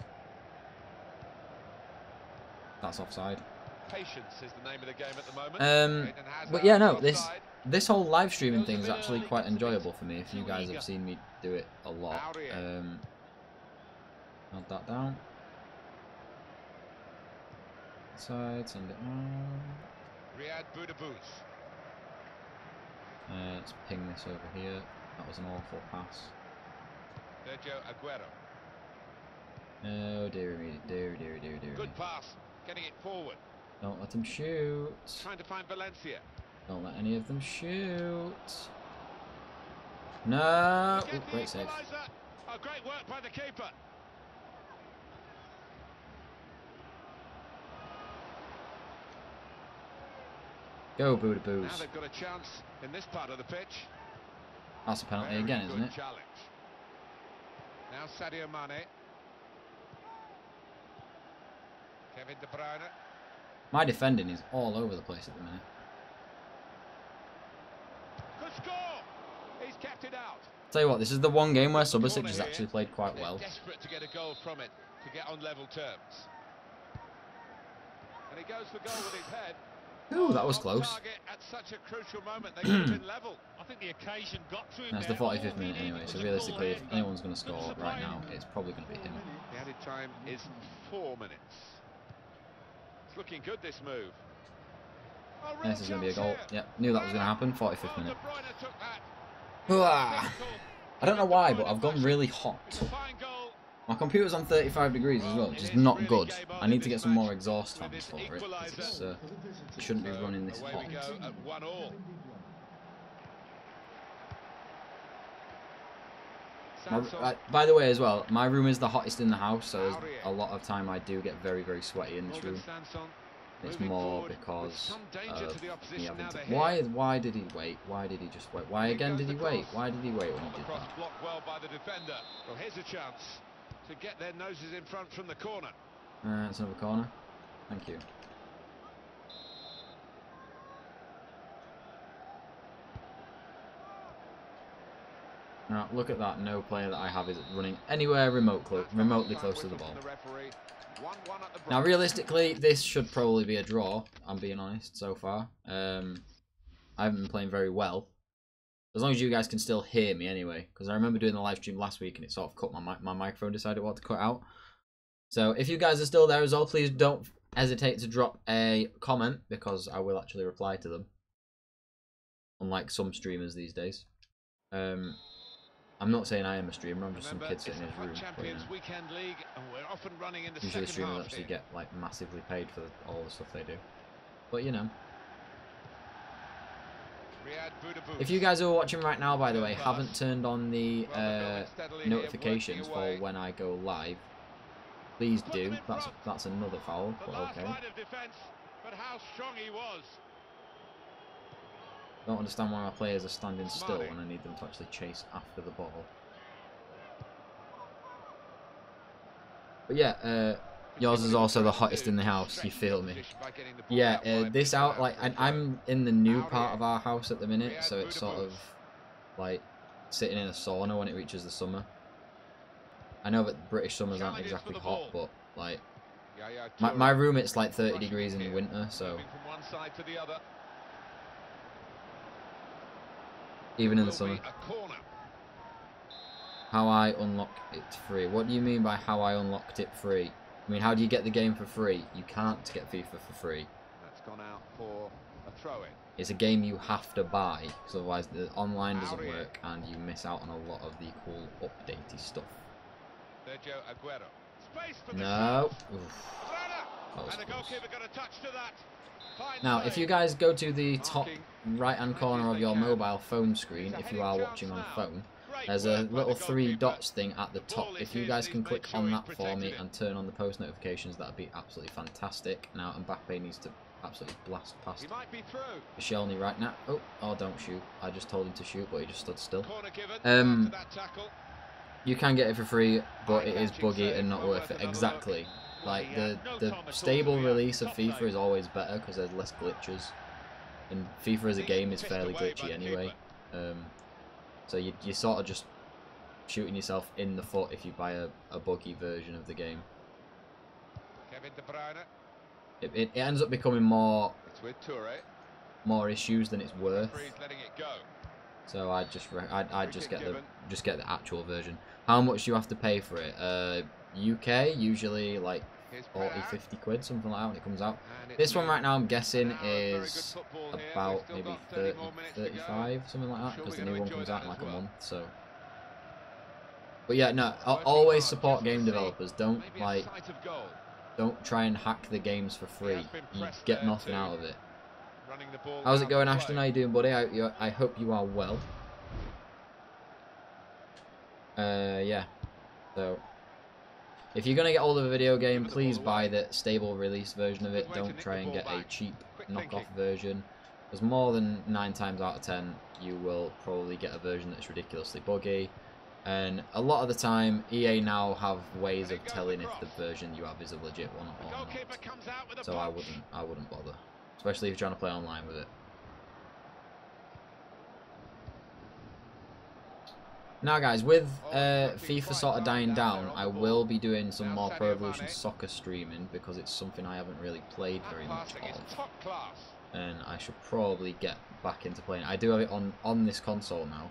S1: That's offside.
S2: Patience is the name of the game at the moment.
S1: But yeah, no, this this whole live streaming thing is actually quite enjoyable for me. If you guys have seen me do it a lot, hold that down. Side, send it on. Let's ping this over here. That was an awful pass. Oh dear me, dear.
S2: Good pass, getting it forward.
S1: Don't let them shoot.
S2: Trying to find Valencia.
S1: Don't let any of them shoot. No. Ooh, great save.
S2: Oh, great work by the keeper.
S1: Go, Buddha Boos.
S2: Now they've got a chance in this part of the pitch.
S1: That's a penalty again, isn't it?
S2: Challenge. Now Sadio Mane. Kevin De Bruyne.
S1: My defending is all over the place at the minute.
S2: Good score. He's kept it out.
S1: Tell you what, this is the one game where Subasic has actually played quite well.
S2: Desperate to get a goal from it to get on level terms. And he goes for goal with his head.
S1: Ooh, that was close.
S2: At such a crucial moment, they could have been level. I think the occasion got to him.
S1: That's the 45th minute anyway, so realistically, if anyone's going to score right now, it's probably going to be him.
S2: The added time is 4 minutes. It's looking good, this move.
S1: This is going to be a goal. Yep, knew that was going to happen. 45th minute. I don't know why, but I've gone really hot. My computer's on 35 degrees as well, which is not good. I need to get some more exhaust fans for it. It shouldn't be running this hot. By the way, as well, my room is the hottest in the house, so a lot of time I do get very, very sweaty in this room. It's more because of me having to... Why did he wait? Why did he just wait? Why again did he wait? Why did he wait when he did that?
S2: Blocked well by the defender. Well, here's a chance to get their noses in front from the corner.
S1: It's another corner. Thank you. Now, look at that. No player that I have is running anywhere remotely close to the ball. Now, realistically, this should probably be a draw, I'm being honest, so far. I haven't been playing very well. As long as you guys can still hear me anyway. Because I remember doing the live stream last week and it sort of cut my microphone, decided what to cut out. So, if you guys are still there as well, please don't hesitate to drop a comment. Because I will actually reply to them. Unlike some streamers these days. I'm not saying I am a streamer, I'm just some kid sitting in his room. But, you know, usually streamers actually get like massively paid for all the stuff they do. But you know. If you guys who are watching right now, by the way, haven't turned on the notifications for when I go live, please do. That's another foul, but okay. Don't understand why my players are standing still when I need them to actually chase after the ball. But yeah, yours is also the hottest in the house, you feel me? Yeah, this out, like, I'm in the new part of our house at the minute, so it's sort of like sitting in a sauna when it reaches the summer. I know that British summers aren't exactly hot, but like, my room, it's like 30 degrees in the winter, so... Even in the summer. How I unlock it free. What do you mean by how I unlocked it free? I mean, how do you get the game for free? You can't get FIFA for free.
S2: That's gone out for a throw-in.
S1: It's a game you have to buy, because otherwise the online doesn't work and you miss out on a lot of the cool updatey stuff. No. And the goalkeeper got a touch to that. Now, if you guys go to the top right-hand corner of your mobile phone screen, if you are watching on a phone, there's a little 3 dots thing at the top. If you guys can click on that for me and turn on the post notifications, that'd be absolutely fantastic. Now, Mbappe needs to absolutely blast past Koscielny right now. Oh, don't shoot. I just told him to shoot, but he just stood still. You can get it for free, but it is buggy and not worth it. Exactly. Like, the stable release of FIFA is always better because there's less glitches. And FIFA as a game is fairly glitchy anyway. So you're sort of just shooting yourself in the foot if you buy a buggy version of the game. It ends up becoming more more issues than it's worth.
S2: Referee's letting it go.
S1: So I'd just get the actual version. How much do you have to pay for it? UK usually like 40, 50 quid, something like that when it comes out. This one right now I'm guessing is about maybe 30, 35, something like that, because the new one comes out in like a month. So, but yeah, no, I'll always support game developers. Don't try and hack the games for free. You get nothing out of it. How's it going, Ashton? How you doing, buddy? I hope you are well. Yeah. So, if you're gonna get hold of a video game, please buy the stable release version of it. Don't try and get a cheap knockoff version, because more than 9 times out of 10, you will probably get a version that's ridiculously buggy. And a lot of the time, EA now have ways of telling if the version you have is a legit one or not. So I wouldn't bother, especially if you're trying to play online with it. Now guys, with FIFA sort of dying down, I will be doing some more Pro Evolution Soccer streaming, because it's something I haven't really played very much of. And I should probably get back into playing it. I do have it on this console now.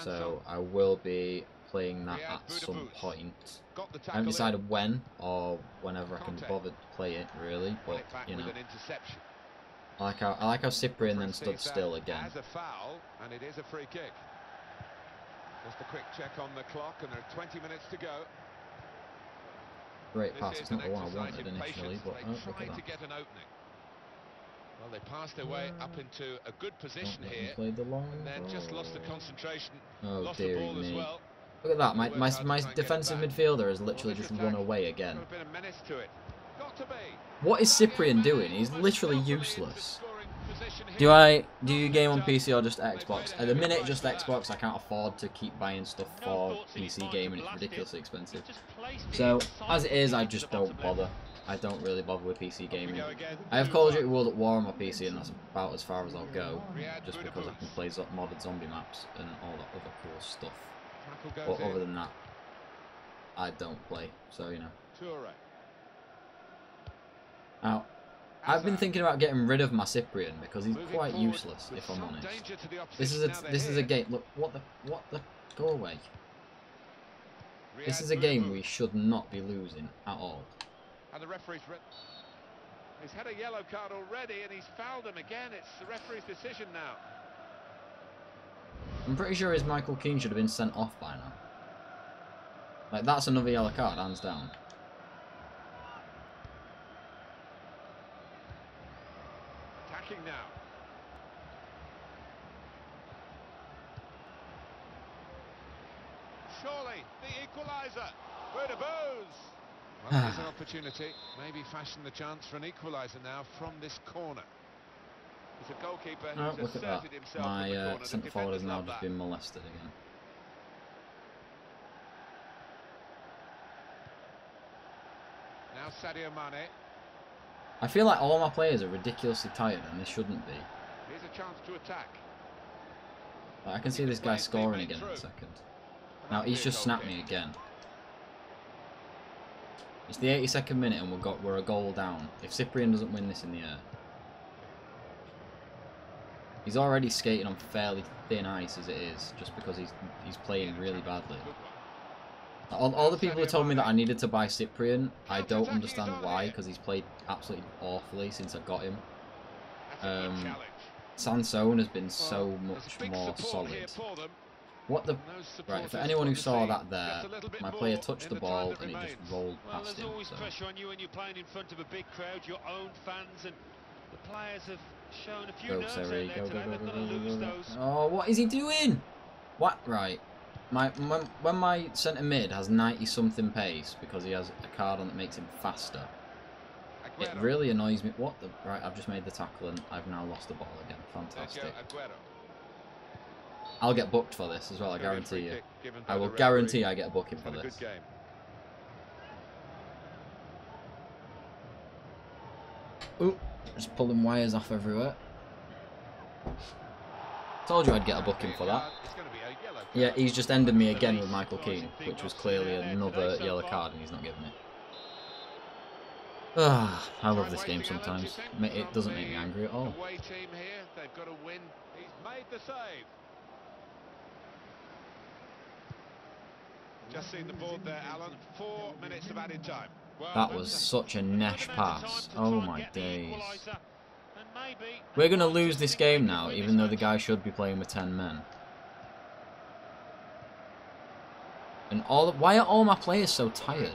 S1: So I will be playing that at some point. I haven't decided when or whenever I can be bothered to play it, really, but you know. I like how Cyprian then stood still again.
S2: As a foul, and it is a free kick. Just a quick check on the clock, and there are 20 minutes to go.
S1: Great pass. It's not the one I wanted initially, but look at that.
S2: To get an opening. Well, they passed their way up into a good position here,
S1: played the long
S2: and then just lost the concentration.
S1: Oh,
S2: lost the ball as well.
S1: Look at that. My defensive midfielder has literally just run away again. What is Cyprian doing? He's literally useless. Do you game on PC or just Xbox? At the minute, just Xbox. I can't afford to keep buying stuff for PC gaming. It's ridiculously expensive. So, as it is, I just don't bother. I don't really bother with PC gaming. I have Call of Duty World at War on my PC, and that's about as far as I'll go, just because I can play modded zombie maps and all that other cool stuff. But other than that, I don't play, so you know. Now, I've been thinking about getting rid of my Cyprian because he's quite useless, if I'm honest. This is a game. Look, what the? Go away. This is a game we should not be losing at all.
S2: And the referee's he's had a yellow card already, and he's fouled him again. It's the referee's decision now.
S1: I'm pretty sure his Michael Keane should have been sent off by now. Like, that's another yellow card, hands down.
S2: Attacking now. Surely the equaliser. Where to Bose? Well, there's an opportunity. Maybe fashion the chance for an equaliser now from this corner. It's a goalkeeper who's
S1: look at that.
S2: himself
S1: My centre forward has now just been molested again.
S2: Now Sadio Mane.
S1: I feel like all my players are ridiculously tired, and they shouldn't be.
S2: Here's a chance to attack.
S1: Like, I can see this guy scoring again in a second. Now he's just snapped me again. It's the 82nd minute, and we're a goal down. If Cyprian doesn't win this in the air, he's already skating on fairly thin ice as it is, just because he's playing really badly. All the people who told me that I needed to buy Cyprian, I don't understand why, because he's played absolutely awfully since I got him. Sansone has been so much more solid. What the... Right, for anyone who saw that there, my player touched the ball and it just rolled past him.
S3: There's always pressure on you when you're playing in front of a big crowd, your own fans, and the players have shown a few nerves out there today. They've got to lose those.
S1: Oh, what is he doing? What? Right. When my centre mid has 90-something pace because he has a card on that makes him faster, it really annoys me. What the... Right, I've just made the tackle and I've now lost the ball again. Fantastic. I'll get booked for this as well, I guarantee you. I will guarantee I get a booking for this. Ooh, just pulling wires off everywhere. Told you I'd get a booking for that. Yeah, he's just ended me again with Michael Keane, which was clearly another yellow card and he's not giving it. Ugh, I love this game sometimes. It doesn't make me angry at all.
S2: Away team here, they've got to win. He's made the save. Just seen the board there, Alan. 4 minutes of added time. Well,
S1: That was such a nesh pass. Oh my days. We're going to lose this game now, even though the guy should be playing with 10 men. And why are all my players so tired?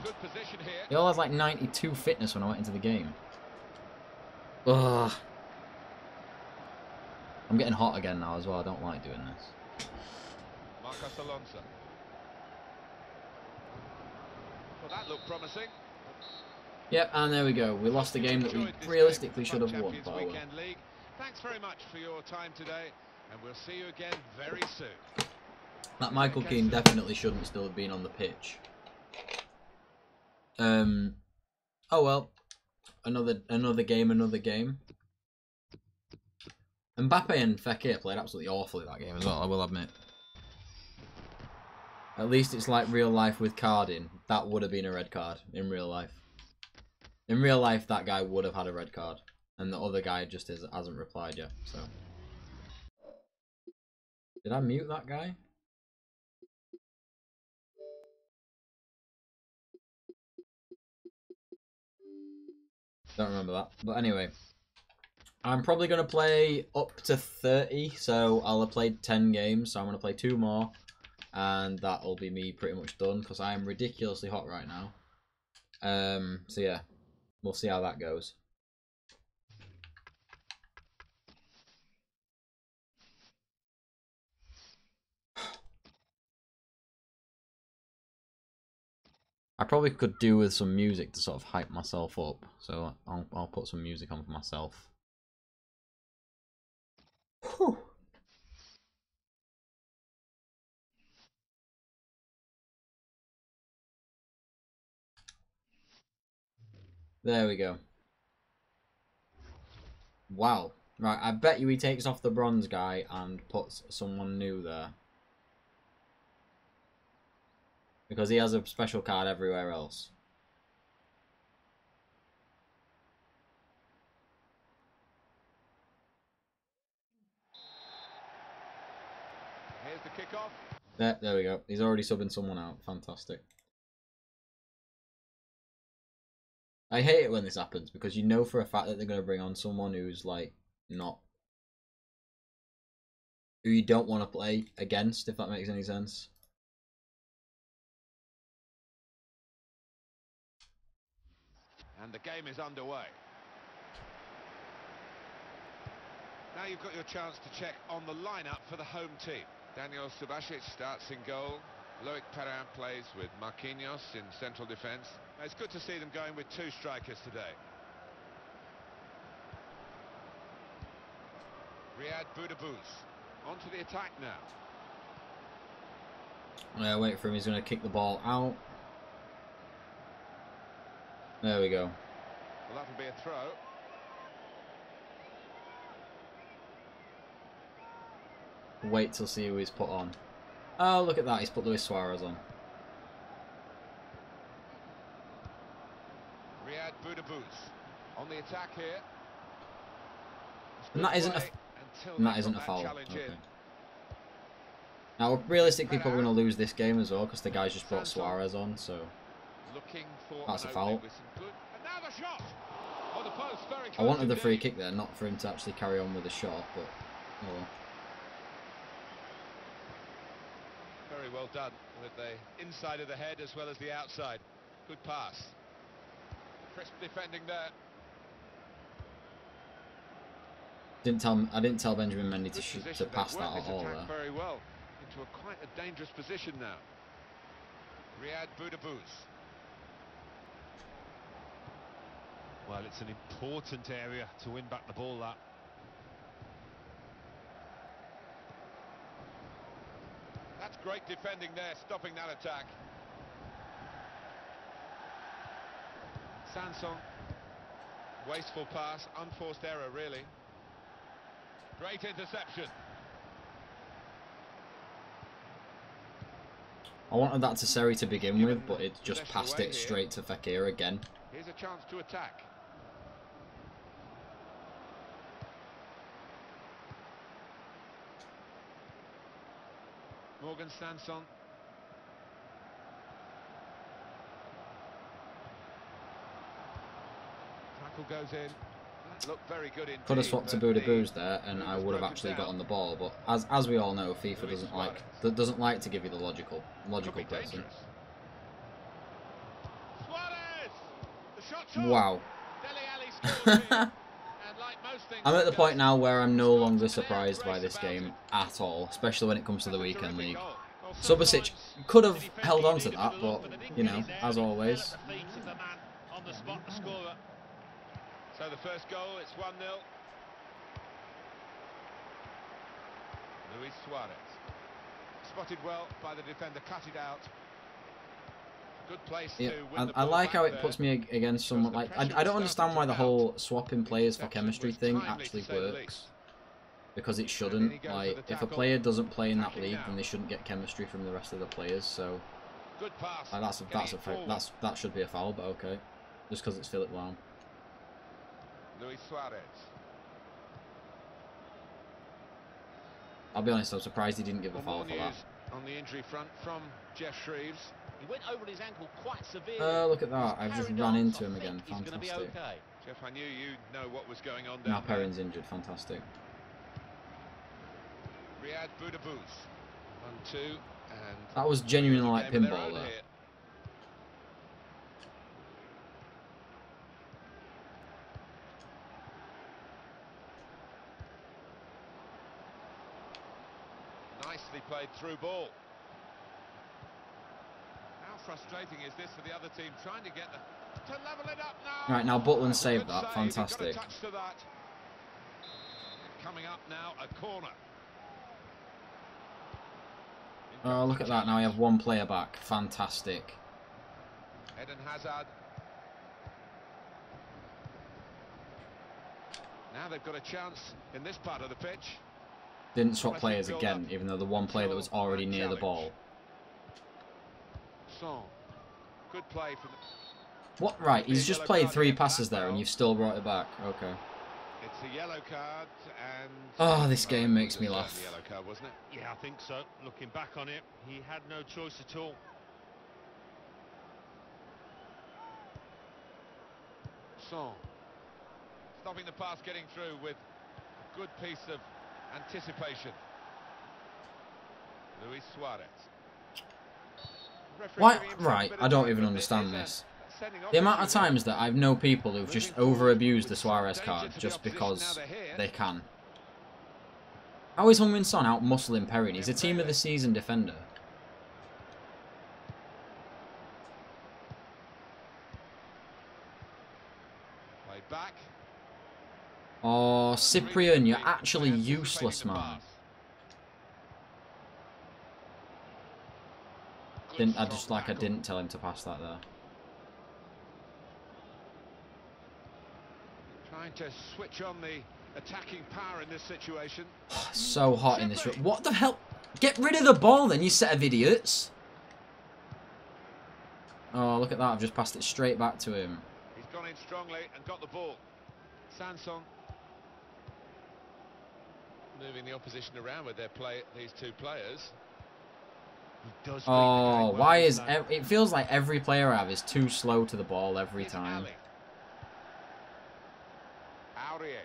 S1: They all had like 92 fitness when I went into the game. Ugh. I'm getting hot again now as well. I don't like doing this.
S2: Marcos Alonso. Well, that looked promising.
S1: Yep, and there we go. We lost the game that we realistically should have won. But
S2: Thanks very much for your time today, and we'll see you again very soon.
S1: That Michael Keane definitely shouldn't still have been on the pitch. Oh well. Another game. Mbappe and Fekir played absolutely awfully that game as well, I will admit. At least it's like real life with carding. That would have been a red card in real life. In real life, that guy would have had a red card. And the other guy just hasn't replied yet, so. Did I mute that guy? Don't remember that. But anyway. I'm probably going to play up to 30, so I'll have played 10 games, so I'm going to play 2 more. And that'll be me pretty much done, because I am ridiculously hot right now. So yeah, we'll see how that goes. I probably could do with some music to sort of hype myself up, so I'll put some music on for myself. Whew. There we go. Wow. Right, I bet you he takes off the bronze guy and puts someone new there. Because he has a special card everywhere else.
S2: Here's the kickoff.
S1: There we go. He's already subbing someone out. Fantastic. I hate it when this happens because you know for a fact that they're going to bring on someone who's like not, who you don't want to play against, if that makes any sense.
S2: And the game is underway. Now you've got your chance to check on the lineup for the home team. Daniel Subasic starts in goal. Loic Perrin plays with Marquinhos in central defence. It's good to see them going with 2 strikers today. Riyad Boudebouz onto the attack now.
S1: Wait for him, he's going to kick the ball out. There we go.
S2: Well, that'll be a throw.
S1: Wait till see who he's put on. Oh, look at that, he's put Luis Suarez on.
S2: Riyad Boudebouz on the attack here.
S1: And that isn't a foul. Okay. Now, we're realistically probably going to lose this game as well because the guy's just brought Suarez on, so that's a foul. I wanted the free kick there, not for him to actually carry on with the shot, but oh well.
S2: Very well done with the inside of the head as well as the outside. Good pass. Crisp defending there.
S1: I didn't tell Benjamin Mendy to pass that at all there.
S2: Very well into quite a dangerous position now. Riyad Boudebouz.
S3: Well, it's an important area to win back the ball, that.
S2: That's great defending there, stopping that attack. Sanson. Wasteful pass, unforced error really. Great interception.
S1: I wanted that to Seri to begin with, but it just passed it straight to Fekir again.
S2: Here's a chance to attack. Morgan Sanson. Tackle goes in. Looked very good indeed.
S1: Could have swapped to Buda Boos there, and I would have actually got on the ball. But as we all know, FIFA doesn't like to give you the logical person. Wow. I'm at the point now where I'm no longer surprised by this game at all, especially when it comes to the weekend league. Subasic could have held on to that, but you know, as always.
S2: So the first goal, it's 1-0. Luis Suarez. Spotted well by the defender, cut it out. Good place to win the ball.
S1: I like how it
S2: there.
S1: puts me against someone like... I don't understand why the whole swapping players for chemistry thing actually works. Because it shouldn't. Like, if a player doesn't play in that league, then they shouldn't get chemistry from the rest of the players, so...
S2: Good pass.
S1: That should be a foul, but okay. Just because it's Philip Lahm.
S2: Luis Suarez.
S1: I'll be honest, I'm surprised he didn't give a foul for that.
S2: On the injury front from Jeff Shreves.
S4: He went over his ankle quite severely.
S1: Look at that. I've just run into him again. Fantastic.
S4: Okay.
S2: Jeff, I knew you know what was going on
S1: now
S2: down there.
S1: Perrin's injured. Fantastic.
S2: Riyad Boudabous. 1-2 and
S1: that was genuinely like pinball there.
S2: Nicely played through ball. How frustrating is this for the other team trying to get to level it up now?
S1: Right, now Butland saved that. Fantastic.
S2: Coming up now, a corner.
S1: Oh, look at that. Now we have one player back. Fantastic.
S2: Eden Hazard. Now they've got a chance in this part of the pitch.
S1: Didn't swap players again, even though the one player that was already near the ball.
S2: Good play for the...
S1: What? Right, he's just played 3 passes there and you've still brought it back. Okay.
S2: It's a yellow card and...
S1: Oh, this game makes me laugh.
S2: Yellow card, wasn't it?
S3: Yeah, I think so. Looking back on it, he had no choice at all.
S2: Stopping the pass getting through with a good piece of anticipation. Luis Suarez.
S1: Why? Right, I don't even understand this. The amount of times that I've known people who've just over-abused the Suarez card just because they can. How is Heung-min Son out-muscling Perrin? He's a team of the season defender.
S2: Play back.
S1: Oh, Cyprian, you're actually useless, man. I didn't tell him to pass that there.
S2: Trying to switch on the attacking power in this situation.
S1: So hot in this room. What the hell? Get rid of the ball then, you set of idiots. Oh, look at that. I've just passed it straight back to him.
S2: He's gone in strongly and got the ball. Sanson. Moving the opposition around with these two players.
S1: Oh, why is... It feels like every player I have is too slow to the ball every time.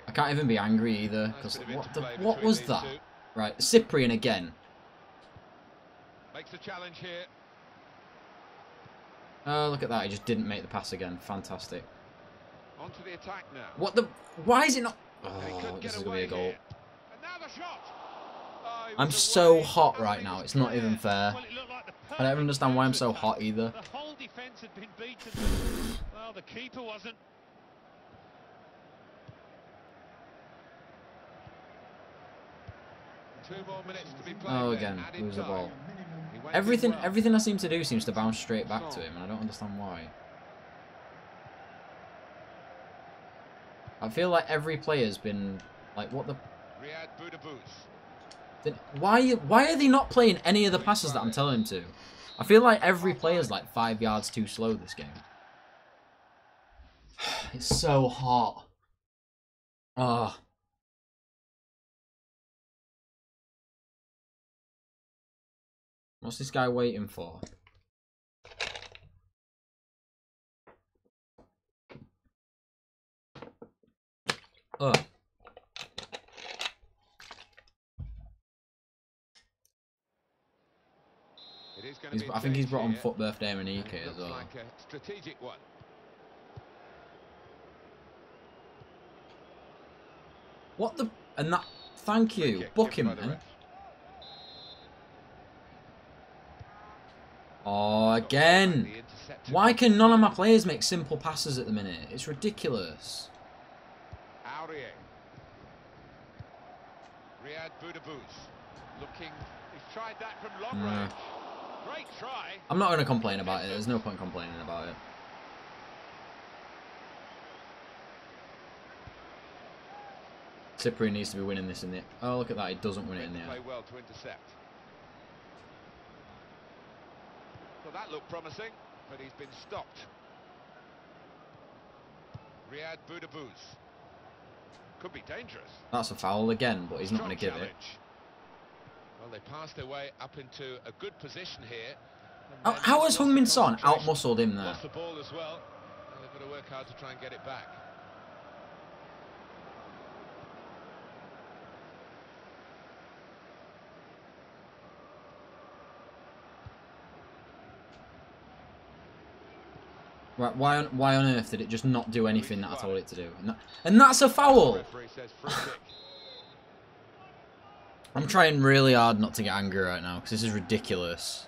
S1: I can't even be angry either, because what was that? Right, Cyprian again.
S2: Makes a challenge here.
S1: Oh, look at that, he just didn't make the pass again. Fantastic.
S2: On to the attack now.
S1: What the... Why is it not... Oh, this is going to be a goal. I'm so hot right now, it's not even fair. I don't understand why I'm so hot either.
S3: The whole defense had been beaten. Well, the keeper wasn't.
S2: Two more minutes to be played.
S1: Oh, again, lose the ball. Everything I seem to do seems to bounce straight back to him, and I don't understand why. I feel like every player's been like, what the...
S2: Riyad Boudabous.
S1: Why are they not playing any of the passes that I'm telling them to? I feel like every player's like 5 yards too slow this game. It's so hot. Ah. What's this guy waiting for? Oh. I think he's brought on foot birthday Manike as well.
S2: Like a strategic one.
S1: What the... And that... Thank you. Book him, man. Oh, again. Why can none of my players make simple passes at the minute? It's ridiculous.
S2: Riyad Boudebouz looking. He's tried that from long range. Great try.
S1: I'm not going to complain about it. There's no point complaining about it. Cyprian needs to be winning this in the... Oh, look at that. He doesn't win it in the
S2: play
S1: air.
S2: well to intercept. Well, that looked promising, but he's been stopped. Riyad Boudebouz. Could be dangerous.
S1: That's a foul again, but he's not going to give it.
S2: Well, they passed their way up into a good position here.
S1: How has Heung-min Son out-muscled him there?
S2: Lost the ball as well, and they've got to work hard to try and get it back.
S1: Right, why on earth did it just not do anything that I told it to do? And that's a foul! I'm trying really hard not to get angry right now, because this is ridiculous.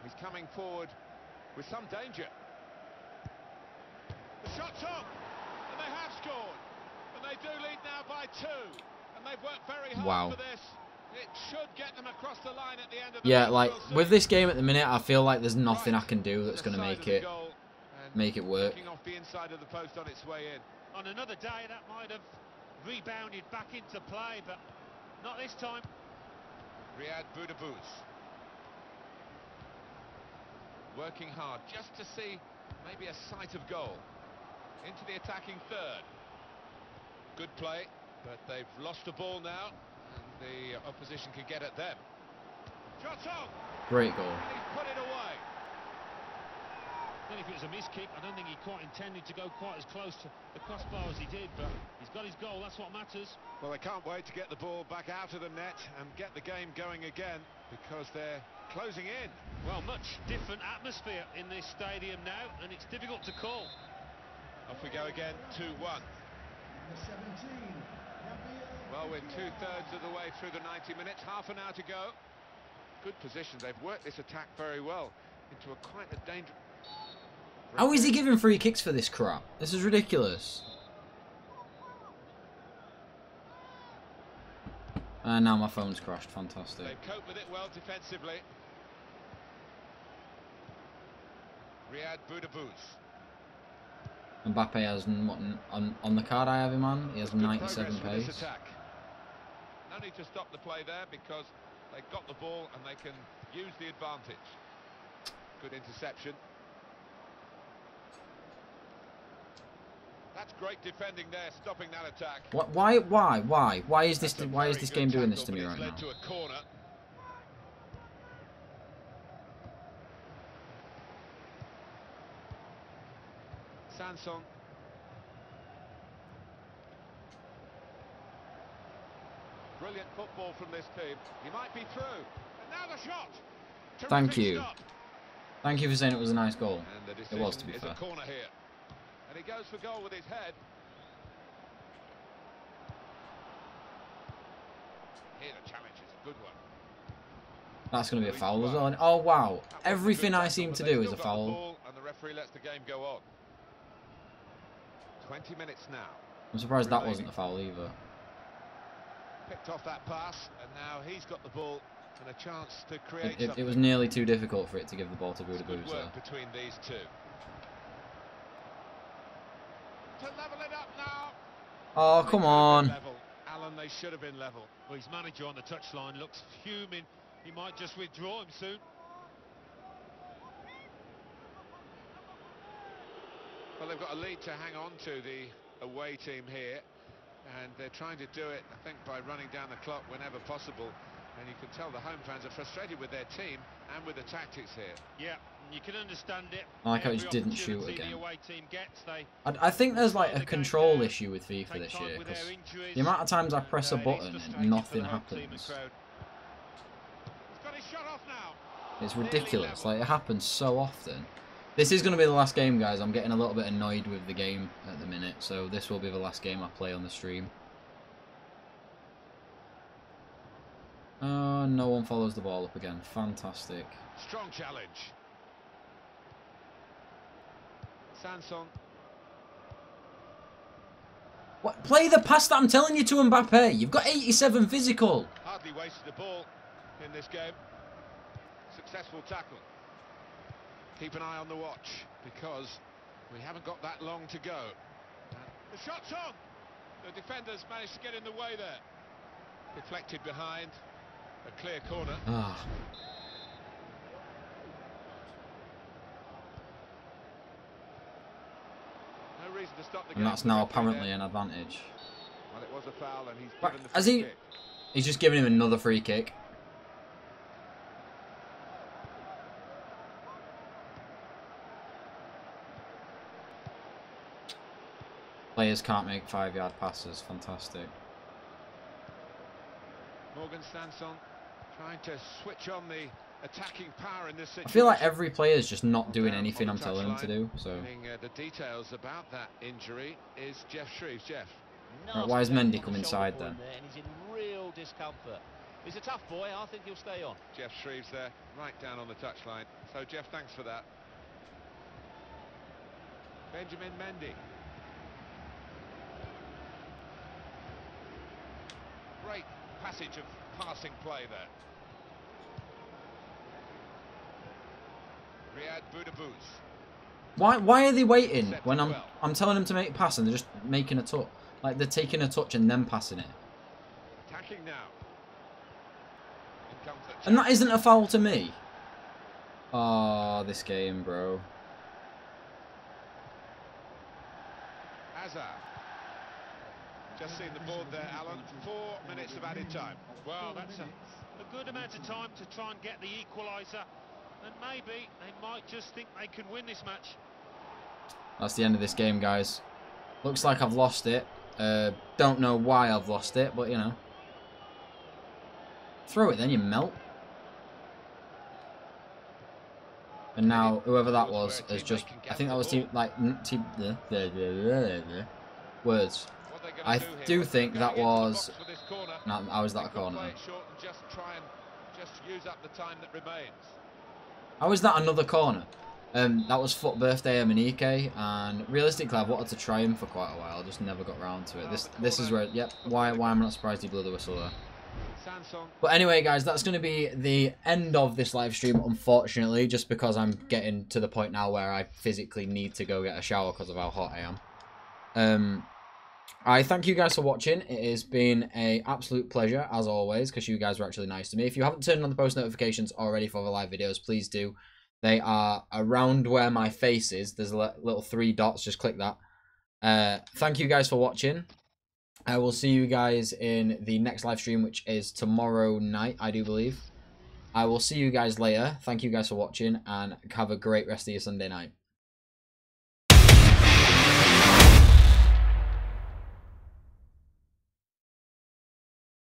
S2: He's coming forward with some danger. The shot's on, and they have scored. And they do lead now by 2. And they've worked very hard for this. It should get them across the line at the end of the
S1: yeah, like with this game at the minute, I feel like there's nothing I can do that's going to make it work.
S2: Off the inside of the post on its way in.
S3: On another day, that might have rebounded back into play, but not this time.
S2: Riyad Boudebouz working hard just to see maybe a sight of goal into the attacking third. Good play, but they've lost the ball now. The opposition could get at them. Shots on.
S1: Great goal.
S2: And he's put it away.
S3: Then if it was a miss kick, I don't think he quite intended to go quite as close to the crossbar as he did, but he's got his goal, that's what matters.
S2: Well, they can't wait to get the ball back out of the net and get the game going again, because they're closing in.
S3: Well, much different atmosphere in this stadium now, and it's difficult to call.
S2: Off we go again, 2-1. Well, we're 2/3 of the way through the 90 minutes, half an hour to go. Good position. They've worked this attack very well into quite a dangerous...
S1: How is he giving free kicks for this crap? This is ridiculous. And now my phone's crashed. Fantastic.
S2: They've coped with it well defensively. Riyad Boudebouz.
S1: Mbappe has, on the card I have him on, he has 97 pace.
S2: No need to stop the play there, because they got the ball and they can use the advantage. Good interception. That's great defending there, stopping that attack.
S1: Why is this game doing this to me right now?
S2: To a corner. Sanson. Brilliant football from this team. He might be through. And now the shot.
S1: Thank you. Thank you for saying it was a nice goal. It was, to be fair.
S2: A corner here. And he goes for goal with his head. Here the challenge is a good one.
S1: That's going to be a foul as well. And, oh wow, everything I seem to do is a foul.
S2: And the referee lets the game go on. 20 minutes now.
S1: I'm surprised that wasn't a foul either.
S2: Picked off that pass, and now he's got the ball and a chance to create
S1: it was nearly too difficult for it to give the ball to Boudebouz there.
S2: Between these two. To level it up now.
S1: Oh, come on.
S2: Alan, they should have been level.
S3: Well, his manager on the touchline looks fuming. He might just withdraw him soon.
S2: Well, they've got a lead to hang on to, the away team here, and they're trying to do it, I think, by running down the clock whenever possible And you can tell the home fans are frustrated with their team and with the tactics here.
S3: Yeah, you can understand it.
S1: I like how he
S3: Every
S1: just didn't shoot
S3: opportunity
S1: again.
S3: the away team gets, they
S1: I think there's like
S3: slow
S1: a
S3: the game
S1: control
S3: down,
S1: issue with FIFA
S3: take
S1: this
S3: time
S1: year,
S3: with
S1: because
S3: their injuries,
S1: the amount of times I press a
S3: and,
S1: button
S3: it's
S1: and
S3: frustrating for
S1: nothing
S3: the home team and
S1: happens.
S3: crowd.
S2: He's got his shot off now.
S1: It's
S2: Nearly
S1: ridiculous.
S2: level.
S1: Like, it happens so often. This is going to be the last game, guys. I'm getting a little bit annoyed with the game at the minute, so this will be the last game I play on the stream. No one follows the ball up again. Fantastic.
S2: Strong challenge. Sanson.
S1: What? Play the pass that I'm telling you to Mbappe. You've got 87 physical.
S2: Hardly wasted the ball in this game. Successful tackle. Keep an eye on the watch, because we haven't got that long to go. The shot's on! The defenders managed to get in the way there. Deflected behind. A clear corner.
S1: Ah.
S2: No reason to stop the game.
S1: And that's now apparently an advantage.
S2: Well, it was a foul, and he's
S1: Right,
S2: given the
S1: has
S2: free
S1: he?
S2: kick.
S1: He's just giving him another free kick. Players can't make 5-yard passes. Fantastic.
S2: Morgan Sanson trying to switch on the attacking power in this situation.
S1: I feel like every player is just not doing anything I'm telling them to do. So.
S2: The details about that injury is Jeff Shreves. Jeff.
S1: Right, why is Mendy come inside then?
S4: And he's in real discomfort. He's a tough boy. I think he'll stay on.
S2: Jeff Shreves there, right down on the touchline. So Jeff, thanks for that. Benjamin Mendy. Great passage of passing play there. Riyad Boudebouz.
S1: Why are they waiting when I'm telling them to make a pass and they're just making a touch? Like, they're taking a touch and then passing it.
S2: Attacking now.
S1: And that isn't a foul to me. Oh, this game, bro.
S2: Hazard. Just seen the board there, Alan. 4 minutes of added time.
S3: Well, that's a good amount of time to try and get the equaliser. And maybe they might just think they can win this match.
S1: That's the end of this game, guys. Looks like I've lost it. Don't know why I've lost it, but you know. Throw it then, you melt. And now, whoever that was has just... I think that was words. I do think that was... No, I was that corner then.
S2: Just use up the time that remains.
S1: How is that another corner? That was FUT Birthday Emenike, and realistically I've wanted to try him for quite a while, just never got round to it. This is where, yep, why I'm not surprised he blew the whistle there. But anyway, guys, that's going to be the end of this live stream, unfortunately, just because I'm getting to the point now where I physically need to go get a shower because of how hot I am. I thank you guys for watching. It has been an absolute pleasure, as always, because you guys were actually nice to me. If you haven't turned on the post notifications already for the live videos, please do. They are around where my face is. There's a little 3 dots. Just click that. Thank you guys for watching. I will see you guys in the next live stream, which is tomorrow night, I do believe. I will see you guys later. Thank you guys for watching, and have a great rest of your Sunday night.